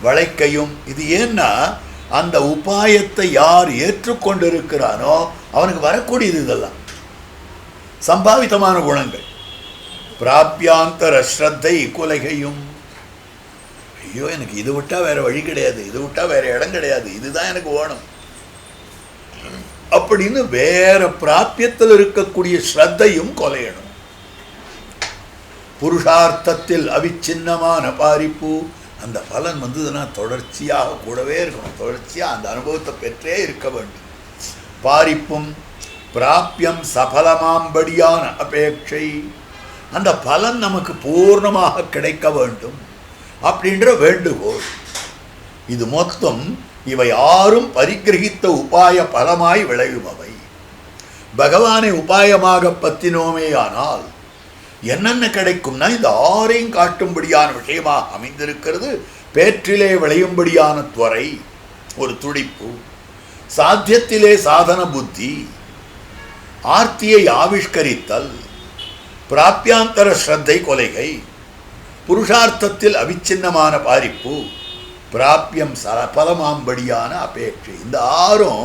வளைக்கையும். இது ஏன்னா அந்த உபாயத்தை யார் ஏற்றுக்கொண்டிருக்கிறானோ அவனுக்கு வரக்கூடியது இதெல்லாம் சம்பாவிதமான குணங்கள். பிராபியாந்தர ஸ்ரத்தை குலைகையும். ஐயோ, எனக்கு இது விட்டா வேற வழி கிடையாது, இது விட்டா வேற இடம் கிடையாது, இதுதான் எனக்கு வேணும் அப்படின்னு வேற பிராபியத்தில் இருக்கக்கூடிய ஸ்ரத்தையும் கொலையணும். புருஷார்த்தத்தில் அவிச்சின்னமான பாரிப்பு. அந்த பலன் வந்ததுன்னா தொடர்ச்சியாக கூடவே இருக்கணும், தொடர்ச்சியாக அந்த அனுபவத்தை பெற்றே இருக்க வேண்டும். பாரிப்பும் பிராபியம் சபலமாம்படியான அபேட்சை. அந்த பலன் நமக்கு பூர்ணமாக கிடைக்க வேண்டும் அப்படின்ற வேண்டுகோள். இது மொத்தம் இவை ஆறும் பரிகிரகித்த உபாய பலமாய் விளையுமவை. பகவானை உபாயமாக பத்தினோமே ஆனால் என்னென்ன கிடைக்கும்னா இந்த ஆறையும் காட்டும்படியான விஷயமாக அமைந்திருக்கிறது. பேற்றிலே விளையும்படியான துறை, ஒரு துடிப்பு, சாத்தியத்திலே சாதன புத்தி, ஆர்த்தியை ஆவிஷ்கரித்தல், பிராபியாந்தர ஸ்ரத்தை கொலைகை, புருஷார்த்தத்தில் அவிச்சின்னமான பாரிப்பு, பிராபியம் சபலமாம்படியான அபேட்சை. இந்த ஆறும்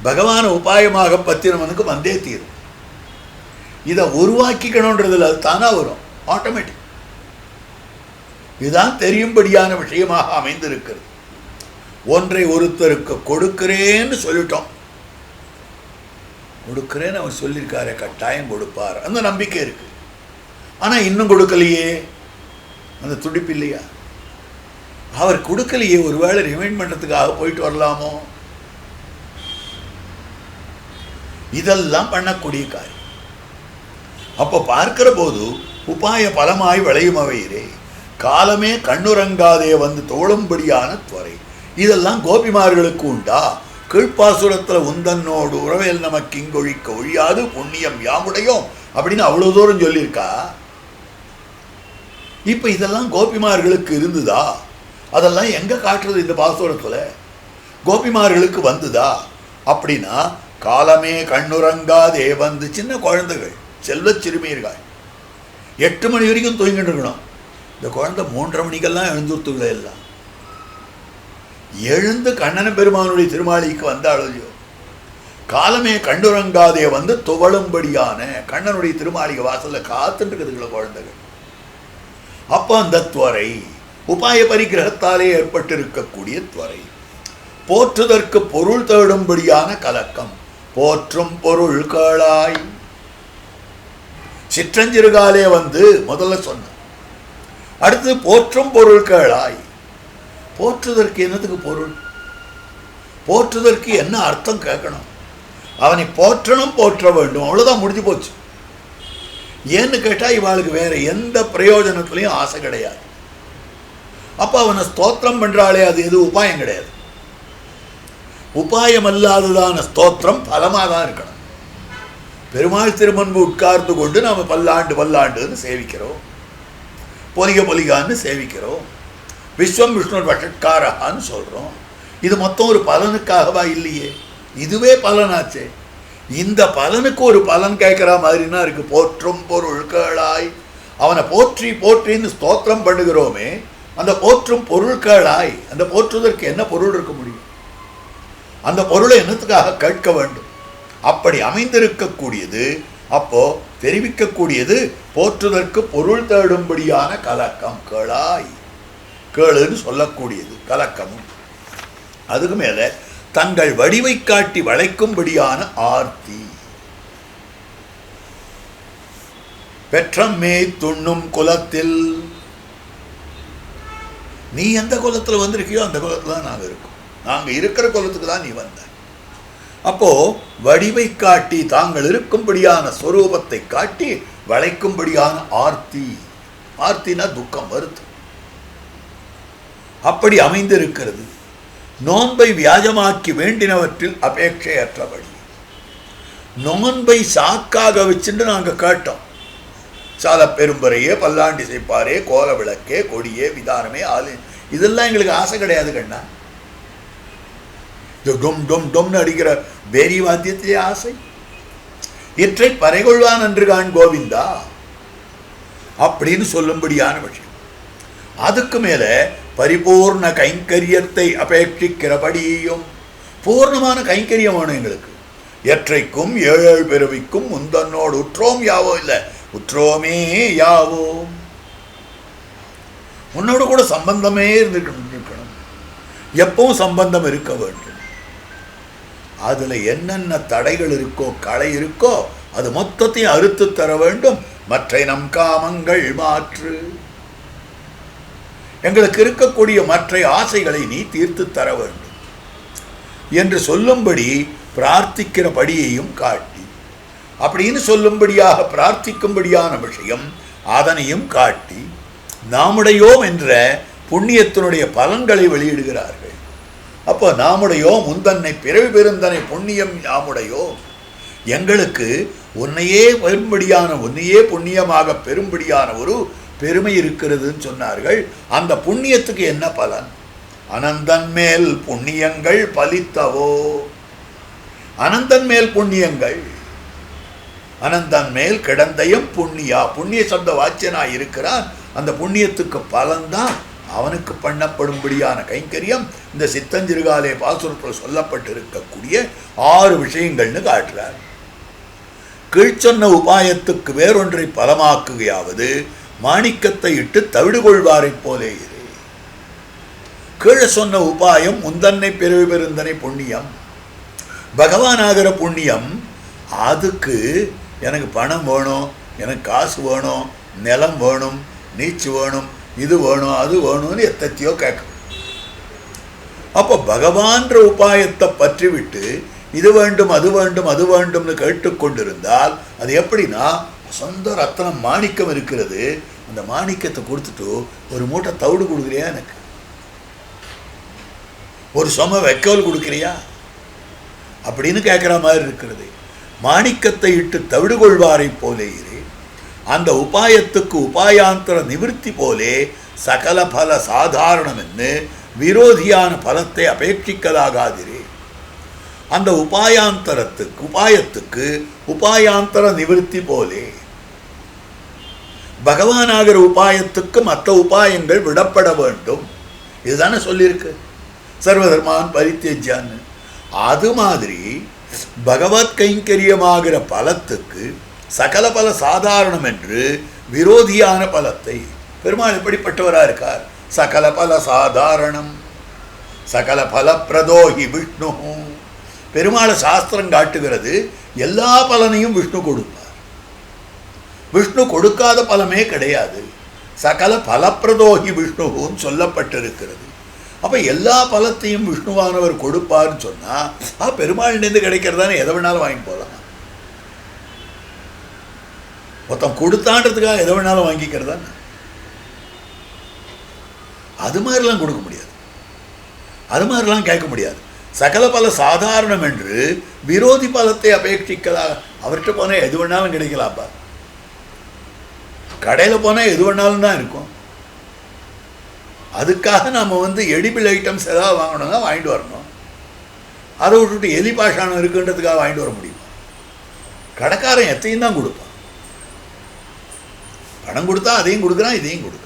பகவான உபாயமாக பத்தினவனுக்கு வந்தே தீரும். இதை உருவாக்கிக்கணுன்றதுல அது தானா வரும், ஆட்டோமேட்டிக். இதுதான் தெரியும்படியான விஷயமாக அமைந்திருக்கிறது. ஒன்றை ஒருத்தருக்கு கொடுக்கிறேன்னு சொல்லிட்டோம், கொடுக்கிறேன்னு அவர் சொல்லியிருக்காரு, கட்டாயம் கொடுப்பார், அந்த நம்பிக்கை இருக்கு. ஆனா இன்னும் கொடுக்கலையே, அந்த துடிப்பு இல்லையா? அவர் கொடுக்கலையே, ஒருவேளை ரிமைண்ட் பண்ணுறதுக்காக போயிட்டு வரலாமோ? இதெல்லாம் பண்ணக்கூடிய காரியம். அப்போ பார்க்கிற போது உபாய பலமாய் விளையும் அவையிலே காலமே கண்ணுறங்காதே வந்து தோளும்படியான துறை. இதெல்லாம் கோபிமார்களுக்கு உண்டா? கீழ்ப்பாசுரத்தில் உந்தன்னோடு உறவேல் நமக்கு இங்கொழிக்க ஒழியாது புண்ணியம் யாமுடையோம் அப்படின்னு அவ்வளவு தூரம் சொல்லியிருக்கா. இப்ப இதெல்லாம் கோபிமார்களுக்கு இருந்துதா? அதெல்லாம் எங்க காட்டுறது இந்த பாசுரத்துல? கோபிமார்களுக்கு வந்துதா அப்படின்னா, காலமே கண்ணுறங்காதே வந்து சின்ன குழந்தைகள், செல்வ சிறுமியர்கள் 8 மணி வரைக்கும் தூங்கிட்டு இருக்கணும். இந்த குழந்தை 3:30 மணிக்கெல்லாம் எழுந்துத்துள்ள எல்லாம் எழுந்து கண்ணன பெருமானுடைய திருமாளிக்கு வந்தாலும் காலமே கண்டுறங்காதே வந்து துவளும்படியான கண்ணனுடைய திருமாளிகை வாசல்ல காத்துட்டு இருக்குதுங்கள குழந்தைகள். அப்ப அந்த துவரை உபாய பரிகிரகத்தாலே ஏற்பட்டிருக்கக்கூடிய துவரை, போற்றுதற்கு பொருள் தேடும்படியான கலக்கம், போற்றும் பொருள் கேளாய். சிற்றஞ்சிறுகாலே வந்து முதல்ல சொன்ன, அடுத்து போற்றும் பொருள் கேளாய். போற்றுதற்கு என்னதுக்கு பொருள்? போற்றுதற்கு என்ன அர்த்தம் கேட்கணும்? அவனை போற்றணும், போற்ற வேண்டும், அவ்வளவுதான், முடிஞ்சு போச்சு. ஏன்னு கேட்டா இவாளுக்கு வேற எந்த பிரயோஜனத்திலையும் ஆசை கிடையாது. அப்ப அவனை ஸ்தோத்திரம் பண்றாளே, அது எது உபாயம் கிடையாது. உபாயம் அல்லாததான ஸ்தோத்திரம் பலமாக தான் இருக்கணும். பெருமாள் திருமன்பு உட்கார்ந்து கொண்டு நாம பல்லாண்டு பல்லாண்டுன்னு சேவிக்கிறோம், பொலிக பொலிகான்னு சேவிக்கிறோம், விஸ்வம் விஷ்ணு வஷட்காரகான்னு சொல்றோம். இது மொத்தம் ஒரு பலனுக்காகவா? இல்லையே, இதுவே பலனாச்சே. இந்த பலனுக்கு ஒரு பலன் கேட்கிற மாதிரினா இருக்கு. போற்றும் பொருள் கேளாய், அவனை போற்றி போற்றின்னு ஸ்தோத்திரம் பண்ணுகிறோமே, அந்த போற்றும் பொருள் கேளாய், அந்த போற்றுவதற்கு என்ன பொருள் இருக்க முடியும்? அந்த பொருளை என்னத்துக்காக கேட்க வேண்டும்? அப்படி அமைந்திருக்கக்கூடியது, அப்போ தெரிவிக்கக்கூடியது போற்றுவதற்கு பொருள் தேடும்படியான கலக்கம். கேளாய், கேளுன்னு சொல்லக்கூடியது கலக்கமும். அதுக்கு மேல தங்கள் வடிவை காட்டி வளைக்கும்படியான ஆர்த்தி. பெற்றம்மே துண்ணும் குலத்தில், நீ எந்த குலத்துல வந்திருக்கியோ அந்த குலத்துல தான் நாங்க இருக்கோம், நாங்க இருக்கிற குலத்துக்கு தான் நீ வந்த. அப்போ வடிவை காட்டி தாங்கள் இருக்கும்படியான ஸ்வரூபத்தை காட்டி வளைக்கும்படியான ஆர்த்தி. ஆர்த்தினா துக்கம், வருத்தம். அப்படி அமைந்திருக்கிறது. நோன்பை வியாஜமாக்கி வேண்டினவற்றில் அபேட்சையற்றபடி. நோன்பை சாக்காக வச்சுட்டு நாங்க கேட்டோம். சால பெரும்பறையே, பல்லாண்டி செய்ப்பாரே, கோல விளக்கே, கொடியே, விதானமே, ஆளு, இதெல்லாம் எங்களுக்கு ஆசை கிடையாது கண்ணா. டொம் டொம் டொம்னு அடிக்கிற பேரி வாத்தியத்திலே ஆசை. இற்றை பறைகொள்வான் என்று காண் கோவிந்தா அப்படின்னு சொல்லும்படியான விஷயம். அதுக்கு மேல பரிபூர்ண கைங்கரியத்தை அபேட்சிக்கிறபடியும், பூர்ணமான கைங்கரியம் வேணும் எங்களுக்கு. எற்றைக்கும் 7 பிறவிக்கும் முந்தன்னோடு உற்றோம் யாவோ, இல்லை உற்றோமே யாவோம், உன்னோடு கூட சம்பந்தமே இருந்துக்கணும், எப்பவும் சம்பந்தம் இருக்க வேண்டும். அதுல என்னென்ன தடைகள் இருக்கோ, களை இருக்கோ, அது மொத்தத்தையும் அறுத்து தர வேண்டும். மற்ற நம் காமங்கள் மாற்று, எங்களுக்கு இருக்கக்கூடிய மற்ற ஆசைகளை நீ தீர்த்து தர வேண்டும் என்று சொல்லும்படி பிரார்த்திக்கிறபடியையும் காட்டி, அப்படின்னு சொல்லும்படியாக பிரார்த்திக்கும்படியான விஷயம் அதனையும் காட்டி, நாமுடையோம் என்ற புண்ணியத்தினுடைய பலன்களை வெளியிடுகிறார்கள். அப்போ நாமுடையோ முந்தன்னை பிறவி பெருந்தனை புண்ணியம் யாமுடையோ, எங்களுக்கு உன்னையே பெரும்படியான, உன்னையே புண்ணியமாக பெரும்படியான ஒரு பெருமை இருக்கிறதுன்னு சொன்னார்கள். அந்த புண்ணியத்துக்கு என்ன பலன்? அனந்தன் மேல் புண்ணியங்கள் பலித்தவோ. அனந்தன் மேல் புண்ணியங்கள், அனந்தன் மேல் கிடந்தயம் புண்ணியா, புண்ணிய சப்த வாச்சியனாய் இருக்கிறான். அந்த புண்ணியத்துக்கு பலன்தான் அவனுக்கு பண்ணப்படும்படியான கைங்கரியம். இந்த சித்தஞ்சிறுகாலே பாசுரத்தில் சொல்லப்பட்டிருக்கக்கூடிய 6 விஷயங்கள்னு காட்டுறார். கீழ்ச்சொன்ன உபாயத்துக்கு வேறொன்றை பலமாக்குகையாவது மாணிக்கத்தை இட்டு தவிடு கொள்வாரை போலே இரு. கீழே சொன்ன உபாயம் முந்தன்னை பிறவி பெருந்தனை புண்ணியம், பகவானாகிற புண்ணியம். அதுக்கு எனக்கு பணம் வேணும், எனக்கு காசு வேணும், நிலம் வேணும், நீச்சு வேணும், இது வேணும், அது வேணும்னு எத்தத்தையோ கேட்கும். அப்போ பகவான்ற உபாயத்தை பற்றி விட்டு இது வேண்டும் அது வேண்டும் அது வேண்டும்னு கேட்டுக்கொண்டிருந்தால் அது எப்படின்னா, சொந்த ரத்தனம் மாணிக்கம் இருக்கிறது, அந்த மாணிக்கத்தை கொடுத்துட்டு ஒரு மூட்டை தவிடு கொடுக்குறியா எனக்கு, ஒரு சும வைக்கோல் கொடுக்குறியா அப்படின்னு கேட்குற மாதிரி இருக்கிறது. மாணிக்கத்தை இட்டு தவிடு கொள்வாரை போலே இரு, அந்த உபாயத்துக்கு உபாயாந்தர நிவர்த்தி போலே சகல பல சாதாரணம் என்று விரோதியான பலத்தை அபேட்சிக்கலாகாதிரே. அந்த உபாயத்துக்கு உபாயாந்தர நிவர்த்தி போலே பகவானாகிற உபாயத்துக்கு மற்ற உபாயங்கள் விடப்பட வேண்டும். இதுதானே சொல்லியிருக்கு சர்வதர்மான் பரித்தியஜான்னு. அது மாதிரி பகவத் கைங்கரியமாகிற பலத்துக்கு சகல பல சாதாரணம் என்று விரோதியான பலத்தை பெருமாள் எப்படிப்பட்டவராக இருக்கார்? சகல பல சாதாரணம் சகல பலப்பிரதோஹி விஷ்ணு. பெருமாளை சாஸ்திரம் காட்டுகிறது எல்லா பலனையும் விஷ்ணு கொடுப்பார். விஷ்ணு கொடுக்காத பலமே கிடையாது. சகல பலப்பிரதோஹி விஷ்ணுன்னு சொல்லப்பட்டிருக்கிறது. அப்போ எல்லா பலத்தையும் விஷ்ணுவானவர் கொடுப்பார்னு சொன்னால் பெருமாள்லேருந்து கிடைக்கிறதானே எதை வேணாலும் வாங்கி போகலாம். மொத்தம் கொடுத்தான்றதுக்காக எதை வேணாலும் வாங்கிக்கிறதானே. அது மாதிரிலாம் கொடுக்க முடியாது, அது மாதிரிலாம் கேட்க முடியாது. சகல பல சாதாரணம் என்று விரோதி பலத்தை அபேட்சிக்கலா. அவர்கிட்ட போனால் எது வேணாலும் கிடைக்கலாப்பா. கடையில் போனால் எது வேணாலும் தான் இருக்கும். அதுக்காக நம்ம எடிபிள் ஐட்டம்ஸ் ஏதாவது வாங்கணும்னா வாங்கிட்டு வரணும். அதை விட்டுட்டு எலி பாஷானம் இருக்குன்றதுக்காக வாங்கிட்டு வர முடியுமா? கடைக்காரன் எத்தையும் தான் கொடுப்பான். பணம் கொடுத்தா அதையும் கொடுக்குறான், இதையும் கொடுக்குறான்.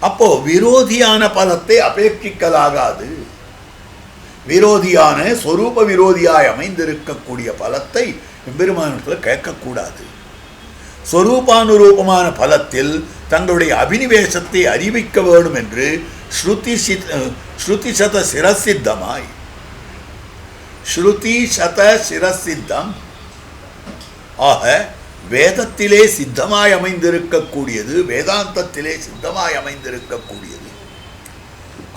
அப்போ விரோதியான பலத்தை அபேட்சிக்கலாகாது. விரோதியான ஸ்வரூப விரோதியாய் அமைந்திருக்கக்கூடிய பலத்தை எம்பெருமானத்தில் கேட்கக்கூடாது. ஸ்வரூபானுரூபமான பலத்தில் தங்களுடைய அபினிவேசத்தை அறிவிக்க வேண்டும் என்று ஸ்ருதி சத சிரசித்தமாய், ஸ்ருதி சத சிரசித்தம் ஆக வேதத்திலே சித்தமாய் அமைந்திருக்கக்கூடியது, வேதாந்தத்திலே சித்தமாய் அமைந்திருக்கக்கூடியது,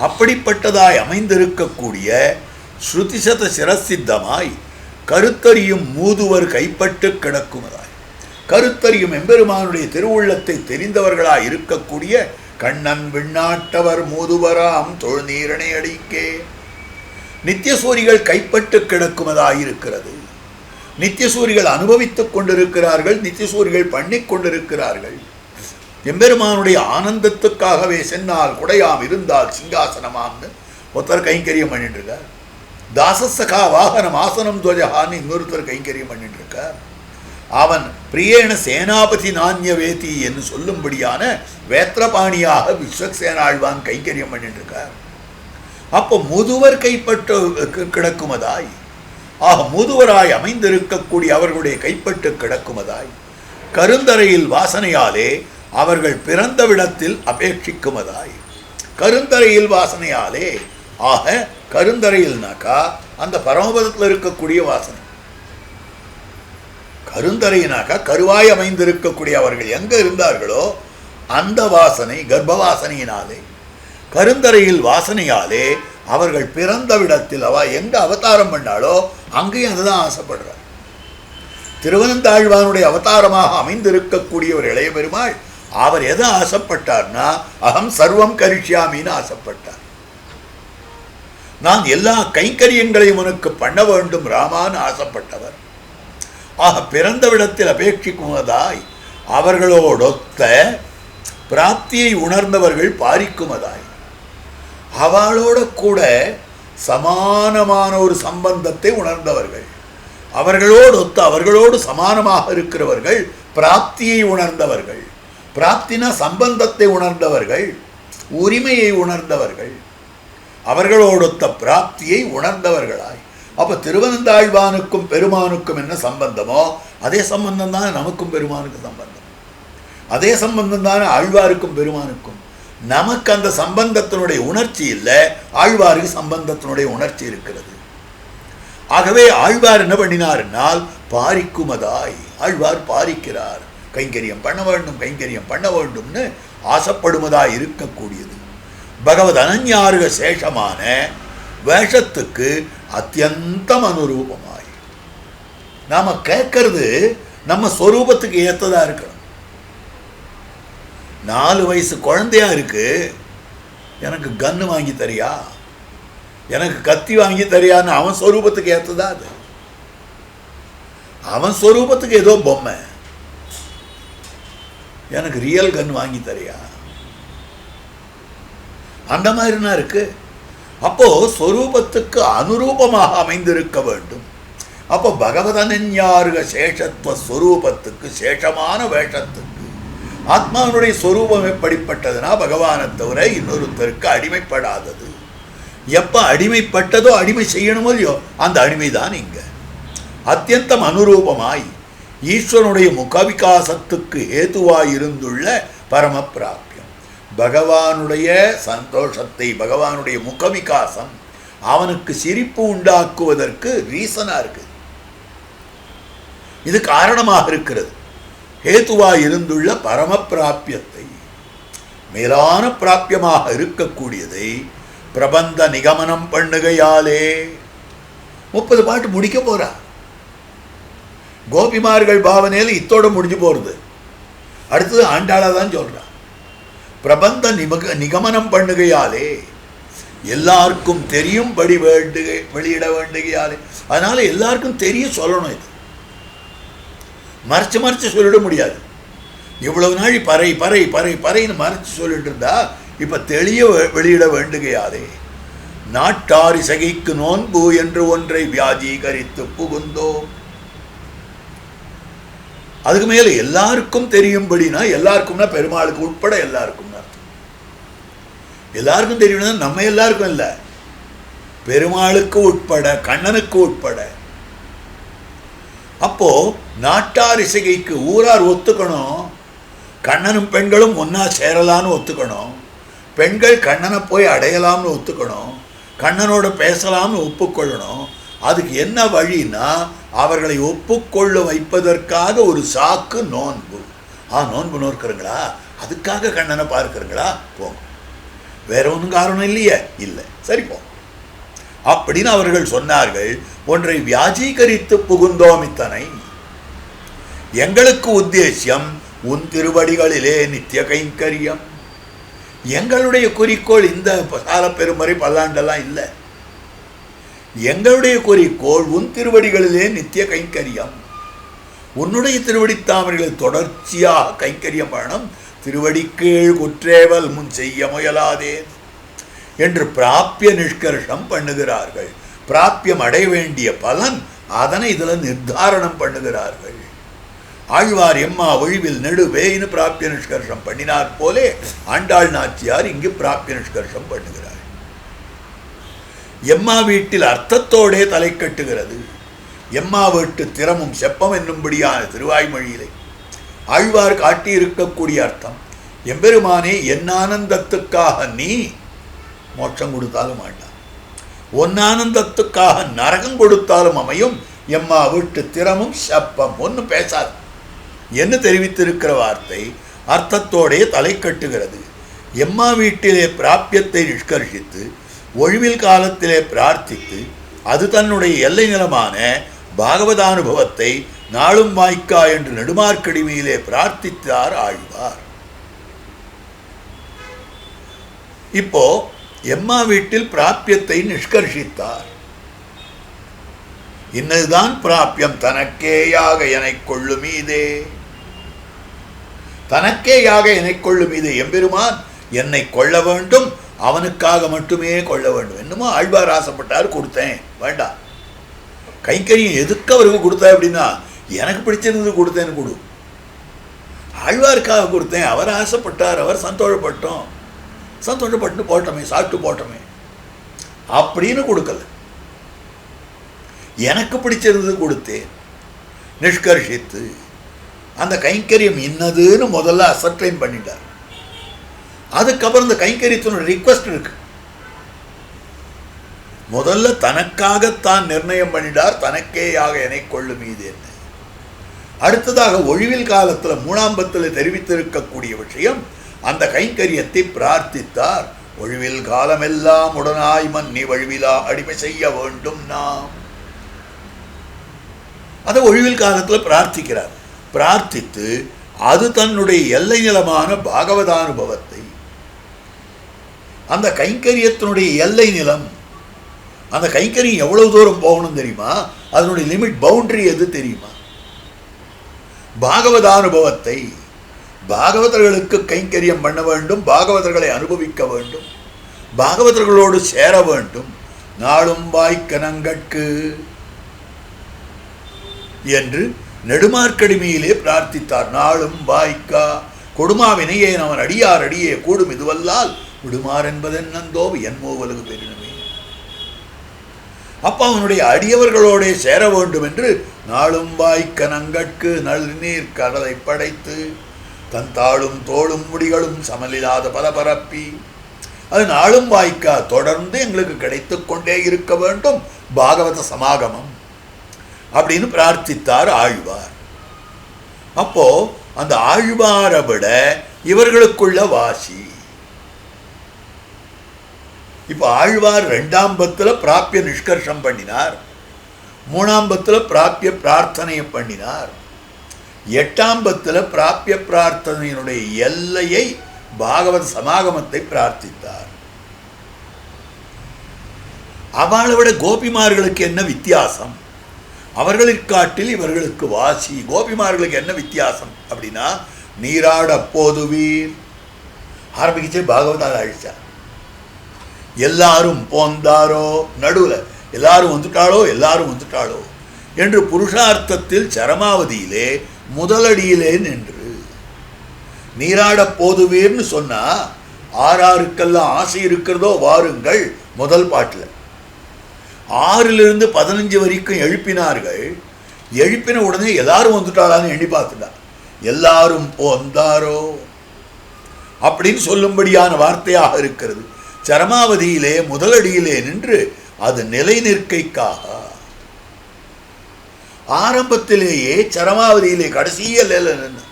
அப்படிப்பட்டதாய் அமைந்திருக்கக்கூடிய ஸ்ருதிசத சிரசித்தமாய் கருத்தறியும் மூதுவர் கைப்பட்டு கிடக்குமதாய், கருத்தறியும் எம்பெருமானுடைய திருவுள்ளத்தை தெரிந்தவர்களாய் இருக்கக்கூடிய கண்ணன் விண்ணாட்டவர் மூதுவராம் தொழுநீரணை அடிக்கே நித்தியசூரிகள் கைப்பட்டு கிடக்குமதாயிருக்கிறது. நித்தியசூரிகள் அனுபவித்துக் கொண்டிருக்கிறார்கள், நித்தியசூரிகள் பண்ணி கொண்டிருக்கிறார்கள். எம்பெருமானுடைய ஆனந்தத்துக்காகவே சென்னால் குடையாம் இருந்தால் சிங்காசனமாம்னு ஒருத்தர் கைங்கரியம் பண்ணிட்டு இருக்கார். தாசசகா வாகனம் ஆசனம் துவஜகான்னு இன்னொருத்தர் கைங்கரியம் பண்ணிட்டு இருக்கார். அவன் பிரியேன சேனாபதி நானிய வேதி என்று சொல்லும்படியான வேத்திரபாணியாக விஸ்வக்சேனாழ்வான் கைங்கரியம் பண்ணிட்டு இருக்கார். அப்போ முதுவர் கைப்பட்டு கிடக்குமதாய், ஆக முதுவராய் அமைந்திருக்கக்கூடிய அவர்களுடைய கைப்பட்டு கிடக்குமதாய், கருந்தரையில் வாசனையாலே அவர்கள் பிறந்த விடத்தில் அபேட்சிக்குமதாய், கருந்தரையில் வாசனையாலே, ஆக கருந்தரையில்னாக்கா அந்த பரமபதத்தில் இருக்கக்கூடிய வாசனை, கருந்தரையினாக்கா கருவாய் அமைந்திருக்கக்கூடிய அவர்கள் எங்க இருந்தார்களோ அந்த வாசனை கர்ப்பவாசனையினாலே, கருந்தரையில் வாசனையாலே அவர்கள் பிறந்த விடத்தில் அவ எங்க அவதாரம் பண்ணாலோ அங்கேயும் அதுதான் ஆசைப்படுறார். திருவனந்தாழ்வானுடைய அவதாரமாக அமைந்திருக்கக்கூடிய ஒரு இளைய பெருமாள் அவர் எதை ஆசைப்பட்டார்னா அகம் சர்வம் கரிஷ்யாமின்னு ஆசைப்பட்டார். நான் எல்லா கைங்கரியங்களையும் உனக்கு பண்ண வேண்டும் ராமான்னு ஆசைப்பட்டவர். ஆக பிறந்த விடத்தில் அபேட்சிக்குமதாய் அவர்களோடொத்த பிராப்தியை உணர்ந்தவர்கள் பாரிக்குமதாய், அவளோட கூட சமானமான ஒரு சம்பந்தத்தை உணர்ந்தவர்கள், அவர்களோடு ஒத்த அவர்களோடு சமானமாக இருக்கிறவர்கள் பிராப்தியை உணர்ந்தவர்கள். பிராப்தினா சம்பந்தத்தை உணர்ந்தவர்கள், உரிமையை உணர்ந்தவர்கள், அவர்களோடொத்த பிராப்தியை உணர்ந்தவர்களாய். அப்போ திருவனந்தாழ்வானுக்கும் பெருமானுக்கும் என்ன சம்பந்தமோ அதே சம்பந்தம் தானே நமக்கும் பெருமானுக்கும் சம்பந்தம், அதே சம்பந்தம் தானே ஆழ்வாருக்கும் பெருமானுக்கும். நமக்கு அந்த சம்பந்தத்தினுடைய உணர்ச்சி இல்லை, ஆழ்வாருக்கு சம்பந்தத்தினுடைய உணர்ச்சி இருக்கிறது. ஆகவே ஆழ்வார் என்ன பண்ணினார்னால் பாரிக்குமதாய், ஆழ்வார் பாரிக்கிறார், கைங்கரியம் பண்ண வேண்டும் கைங்கரியம் பண்ண வேண்டும்னு ஆசைப்படுவதாய் இருக்கக்கூடியது. பகவத் அனன்யாருக சேஷமான வேஷத்துக்கு அத்தியந்தம் அனுரூபமாய் நாம கேட்கறது நம்ம ஸ்வரூபத்துக்கு ஏற்றதா இருக்கணும். 4 வயசு குழந்தையா இருக்கு, எனக்கு கன்னு வாங்கி தரியா எனக்கு கத்தி வாங்கி தரியான்னு அவன் ஸ்வரூபத்துக்கு ஏற்றதா அது? அவன் ஸ்வரூபத்துக்கு ஏதோ பொம்மை. எனக்கு ரியல் கன் வாங்கி தரியா? அந்த மாதிரினா இருக்கு. அப்போ ஸ்வரூபத்துக்கு அனுரூபமாக அமைந்திருக்க வேண்டும். அப்போ பகவதனஞாருக சேஷத்துவ ஸ்வரூபத்துக்கு, சேஷமான வேஷத்துக்கு ஆத்மாவுடைய ஸ்வரூபம் எப்படிப்பட்டதுன்னா பகவானை தவிர இன்னொருத்தருக்கு அடிமைப்படாதது. எப்ப அடிமைப்பட்டதோ அடிமை செய்யணுமோ இல்லையோ அந்த அடிமைதான் இங்க அத்தியந்தம் அனுரூபமாய் ஈஸ்வரனுடைய முகவிகாசத்துக்கு ஏதுவாயிருந்துள்ள பரம பிராப்தியம். பகவானுடைய சந்தோஷத்தை, பகவானுடைய முகவிகாசம் அவனுக்கு சிரிப்பு உண்டாக்குவதற்கு ரீசனா இருக்கு. இது காரணமாக இருக்கிறது. ஹேத்துவாய் இருந்துள்ள பரம பிராபியத்தை, மேலான பிராபியமாக இருக்கக்கூடியதை பிரபந்த நிகமனம் பண்ணுகையாலே 30 பாட்டு முடிக்க போறா. கோபிமார்கள் பாவனையில் இத்தோட முடிஞ்சு போறது. அடுத்தது ஆண்டாளா தான் சொல்றா. பிரபந்த நிகமனம் பண்ணுகையாலே, எல்லாருக்கும் தெரியும்படி வெளியிட வேண்டுகையாலே. அதனால எல்லாருக்கும் தெரிய சொல்லணும். இது மறைச்சு மறைச்சு சொல்லிட முடியாது. இவ்வளவு நாள் பறை பறை பறை பறைன்னு மறைச்சு சொல்லிட்டு இருந்தா இப்ப தெளிய வெளியிட வேண்டுகையாலே, நாட்டாரிசகைக்கு நோன்பு என்று ஒன்றை வியாஜீகரித்து புகுந்தோம். அதுக்கு மேல எல்லாருக்கும் தெரியும்படினா, எல்லாருக்கும்னா பெருமாளுக்கு உட்பட எல்லாருக்கும் அர்த்தம். எல்லாருக்கும் தெரியும்னா நம்ம எல்லாருக்கும் இல்லை, பெருமாளுக்கு உட்பட, கண்ணனுக்கு உட்பட. அப்போ நாட்டார் இசைகைக்கு ஊரார் ஒத்துக்கணும். கண்ணனும் பெண்களும் ஒன்னா சேரலான்னு ஒத்துக்கணும். பெண்கள் கண்ணனை போய் அடையலாம்னு ஒத்துக்கணும். கண்ணனோட பேசலாம்னு ஒப்புக்கொள்ளணும். அதுக்கு என்ன வழின்னா அவர்களை ஒப்புக்கொள்ள வைப்பதற்காக ஒரு சாக்கு நோன்பு. நோன்பு நோக்கிறீங்களா? அதுக்காக கண்ணனை பார்க்கிறீங்களா? போங்க. வேற ஒன்றும் காரணம் இல்லையே? இல்லை, சரி போ அப்படின்னு அவர்கள் சொன்னார்கள். ஒன்றை வியாஜீகரித்து புகுந்தோம். இத்தனை எங்களுக்கு உத்தேசியம் உன் திருவடிகளிலே நித்திய கைங்கரியம். எங்களுடைய குறிக்கோள் இந்த சால பெருமறை பல்லாண்டெல்லாம் இல்லை. எங்களுடைய குறிக்கோள் உன் திருவடிகளிலே நித்திய கைங்கரியம். உன்னுடைய திருவடித்தாமர்களில் தொடர்ச்சியாக கைங்கரியம் வேணும். திருவடிக்கீழ் குற்றேவல் முன் செய்ய முயலாதே என்று பிராப்பிய நிஷ்கர்ஷம் பண்ணுகிறார்கள். பிராப்பியம் அடைய வேண்டிய பலன் அதனை இதில் நிர்தாரணம் பண்ணுகிறார்கள். ஆழ்வார் எம்மா ஒழிவில் நெடுவேன்னு பிராப்பிய நிஷ்கர்ஷம் பண்ணினார் போலே ஆண்டாள் நாச்சியார் இங்கு பிராப்பிய நிஷ்கர்ஷம் பண்ணுகிறார். எம்மா வீட்டில் அர்த்தத்தோடே தலை கட்டுகிறது. எம்மா வீட்டு திறமும் செப்பம் என்னும்படியான திருவாய்மொழியிலே ஆழ்வார் காட்டியிருக்கக்கூடிய அர்த்தம், எம்பெருமானே என் ஆனந்தத்துக்காக நீ மோட்சம் கொடுத்தாலும் மாட்டான், ஒன் ஆனந்தத்துக்காக நரகம் கொடுத்தாலும் அமையும். எம்மா வீட்டு திறமும் செப்பம் ஒன்று பேசாது என்று தெரிவித்திருக்கிற வார்த்தை அர்த்தத்தோடே தலை கட்டுகிறது. எம்மா வீட்டிலே பிராப்பியத்தை நிஷ்கர்ஷித்து ஒழிவில் காலத்திலே பிரார்த்தித்து அது தன்னுடைய எல்லை நிலமான பாகவதானுபவத்தை நாளும் வாய்க்கா என்று நெடுமார்க்கடிமையிலே பிரார்த்தித்தார் ஆழ்வார். இப்போ எம்மா வீட்டில் பிராப்பியத்தை நிஷ்கர்ஷித்தார். இன்னதுதான் பிராப்பியம். தனக்கேயாக எனை கொள்ளுமீதே, தனக்கேயாக எனை கொள்ளுமீதே. எம்பெருமான் என்னை கொள்ள வேண்டும், அவனுக்காக மட்டுமே கொள்ள வேண்டும். என்னமோ ஆழ்வார் ஆசைப்பட்டார், கொடுத்தேன். வேண்டாம். கைங்கரியம் எதுக்கு அவருக்கு கொடுத்தா அப்படின்னா எனக்கு பிடிச்சிருந்து கொடுத்தேன்னு கொடு. ஆழ்வாருக்காக கொடுத்தேன், அவர் ஆசைப்பட்டார், அவர் சந்தோஷப்பட்டோம், சந்தோஷப்பட்டு போட்டோமே, சாப்பிட்டு போட்டோமே அப்படின்னு கொடுக்கல. எனக்கு பிடிச்சிருந்து கொடுத்தேன். நிஷ்கர்ஷித்து அந்த கைங்கரியம் இன்னதுன்னு முதல்ல அசர்டைன் பண்ணிட்டார். அதுக்கப்புறம் இந்த கைங்கரியத்தினோட ரிக்வெஸ்ட் இருக்கு. முதல்ல தனக்காகத்தான் நிர்ணயம் பண்ணிட்டார், தனக்கேயாக என்னை கொள்ளும் மீது என்ன. அடுத்ததாக ஒழிவில் காலத்தில் மூணாம்பத்தில் தெரிவித்திருக்கக்கூடிய விஷயம், அந்த கைங்கரியத்தை பிரார்த்தித்தார். ஒழிவில் காலமெல்லாம் உடனாய் மன்னி வழிவிலா அடிமை செய்ய வேண்டும் நாம். அதை ஒழிவில் காலத்தில் பிரார்த்திக்கிறார். பிரார்த்தித்து அது தன்னுடைய எல்லை நிலமான பாகவதானுபவத்தை, அந்த கைங்கரியத்தினுடைய எல்லை நிலம் அந்த கைங்கரியம் எவ்வளவு தூரம் போகணும் தெரியுமா? அதனுடைய லிமிட் பவுண்டரி எது தெரியுமா? பாகவதானுபவத்தை, பாகவதர்களுக்கு கைங்கரியம் பண்ண வேண்டும், பாகவதர்களை அனுபவிக்க வேண்டும், பாகவதர்களோடு சேர வேண்டும். நாளும் வாய்க்கனங்கட்கு என்று நெடுமார்க்கடிமையிலே பிரார்த்தித்தார். நாளும் வாய்க்கா கொடுமாவினையே அவன் அடியார் அடியே கூடும் இதுவல்லால் விடுமாறு என்பதன் நந்தோ என்மோவலகு பெருனமே. அப்ப அவனுடைய அடியவர்களோட சேர வேண்டும் என்று நாளும் வாய்க்கனங்கட்கு நல்நீர் கடலை படைத்து தன் தாளும் தோளும் முடிகளும் சமலில்லாத பரபரப்பி, அது நாளும் வாய்க்கா தொடர்ந்து எங்களுக்கு கிடைத்து கொண்டே இருக்க வேண்டும் பாகவத சமாகமம் அப்படின்னு பிரார்த்தித்தார் ஆழ்வார். அப்போ அந்த ஆழ்வாரை விட இவர்களுக்குள்ள வாசி. இப்ப ஆழ்வார் 2ஆம் பத்துல பிராபிய நிஷ்கர்ஷம் பண்ணினார், 3ஆம் பத்துல பிராபிய பிரார்த்தனையை பண்ணினார், 8ஆம் பத்துல பிராபிய பிரார்த்தனையினுடைய எல்லையை பாகவத சமாகமத்தை பிரார்த்தித்தார். அவளை விட கோபிமார்களுக்கு என்ன வித்தியாசம்? அவர்களிற்காட்டில் இவர்களுக்கு வாசி. கோபிமார்களுக்கு என்ன வித்தியாசம் அப்படின்னா, நீராட போதுவீர் ஆரம்பிக்கிச்சே பாகவதால் அழிச்சா. எல்லாரும் போந்தாரோ, நடுவில் எல்லாரும் வந்துட்டாளோ என்று புருஷார்த்தத்தில் சரமாவதியிலே முதலடியிலே நின்று நீராட போதுவீர்னு சொன்னா, ஆறாருக்கெல்லாம் ஆசை இருக்கிறதோ வாருங்கள் முதல் பாட்டில் 6லிருந்து 15 வரைக்கும் எழுப்பினார்கள். எழுப்பின உடனே எல்லாரும் வந்துட்டாளான்னு எண்ணி பார்த்துட்டா. எல்லாரும் போந்தாரோ அப்படின்னு சொல்லும்படியான வார்த்தையாக இருக்கிறது. சரமாவதியிலே முதலடியிலே நின்று அது நிலை நிற்கைக்காக. ஆரம்பத்திலேயே சரமாவதியிலே கடைசியில் நின்று